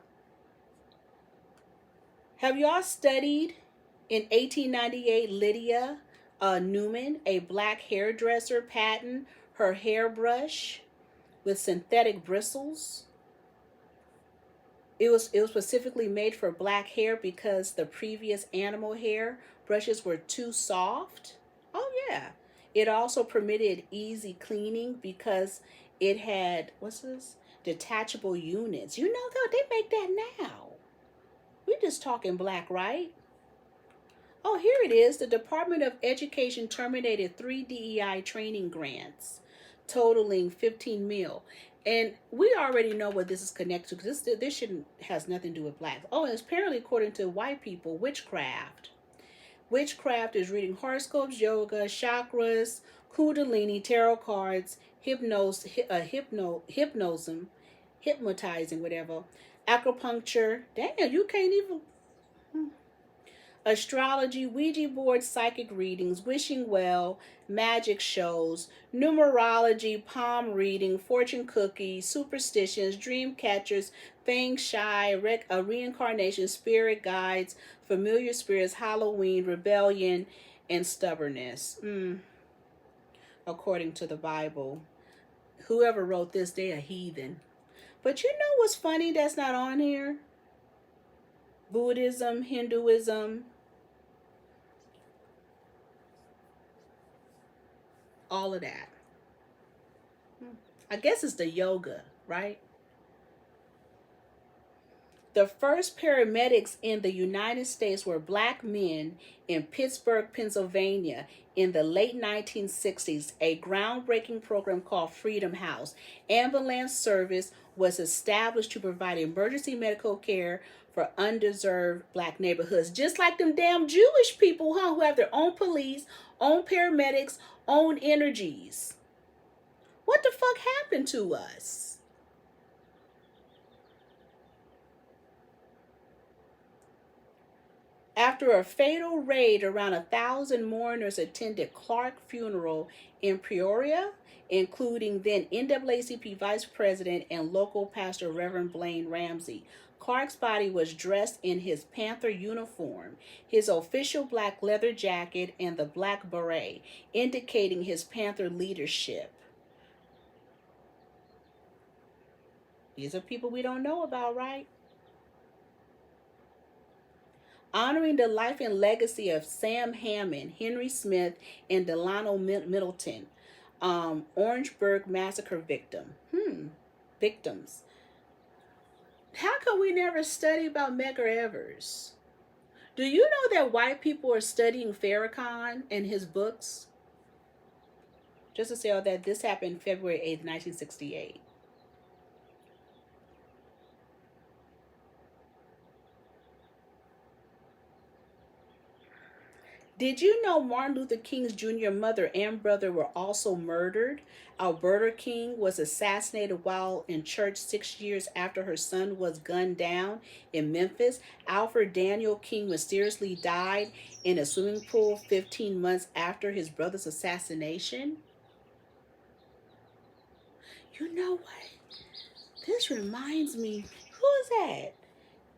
Have y'all studied in 1898 Lydia Newman, a black hairdresser, patent her hairbrush with synthetic bristles? It was specifically made for black hair because the previous animal hair brushes were too soft. Oh yeah. It also permitted easy cleaning because it had, what's this? Detachable units. You know they make that now. We're just talking black, right? Oh, here it is. The Department of Education terminated 3 DEI training grants, totaling 15 mil. And we already know what this is connected to, because this shouldn't has nothing to do with blacks. Oh, and it's apparently, according to white people, witchcraft. Witchcraft is reading horoscopes, yoga, chakras, kundalini, tarot cards, hypnotism, hypnotizing, whatever, acupuncture. Damn, you can't even. Astrology, Ouija board, psychic readings, wishing well, magic shows, numerology, palm reading, fortune cookies, superstitions, dream catchers, feng shui, reincarnation, spirit guides, familiar spirits, Halloween, rebellion, and stubbornness. According to the Bible. Whoever wrote this, they a heathen. But you know what's funny that's not on here? Buddhism, Hinduism, all of that. I guess it's the yoga, right? The first paramedics in the United States were black men in Pittsburgh, Pennsylvania in the late 1960s. A groundbreaking program called Freedom House ambulance service was established to provide emergency medical care for undeserved black neighborhoods. Just like them damn Jewish people, huh? Who have their own police, own paramedics, own energies. What the fuck happened to us? After a fatal raid, around 1,000 mourners attended Clark's funeral in Peoria, including then NAACP Vice President and local pastor Reverend Blaine Ramsey. Clark's body was dressed in his Panther uniform, his official black leather jacket, and the black beret, indicating his Panther leadership. These are people we don't know about, right? Honoring the life and legacy of Sam Hammond, Henry Smith, and Delano Middleton, Orangeburg Massacre victims. How come we never study about Medgar Evers? Do you know that white people are studying Farrakhan and his books? Just to say that this happened February 8th, 1968. Did you know Martin Luther King's junior mother and brother were also murdered? Alberta King was assassinated while in church 6 years after her son was gunned down in Memphis. Alfred Daniel King mysteriously died in a swimming pool 15 months after his brother's assassination. You know what? This reminds me, who is that?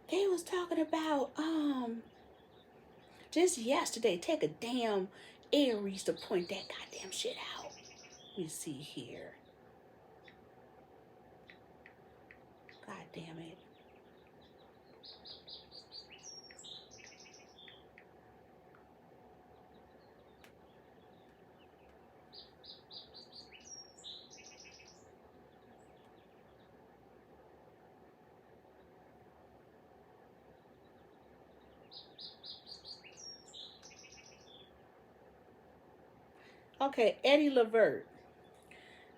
They was talking about, just yesterday, take a damn Aries to point that goddamn shit out. Let me see here. God damn it. Okay, Eddie Levert.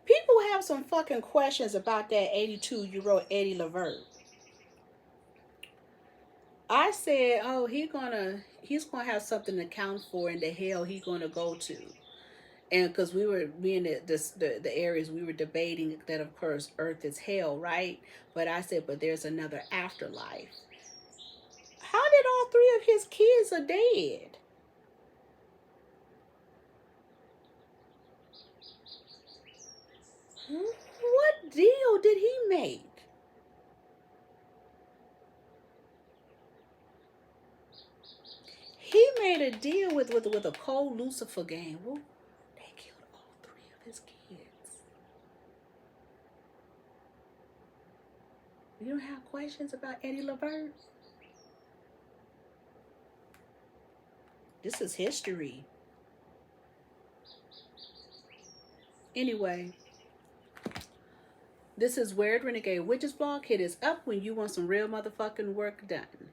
People have some fucking questions about that 82-year-old Eddie Levert. I said, oh, he's gonna have something to count for in the hell he gonna go to. And because me and the Aries, we were debating that, of course, Earth is hell, right? But I said, but there's another afterlife. How did all three of his kids are dead? What deal did he make? He made a deal with a cold Lucifer gang. Well, they killed all three of his kids. You don't have questions about Eddie Levert? This is history. Anyway, this is Weird Renegade Witches Blog. Hit us up when you want some real motherfucking work done.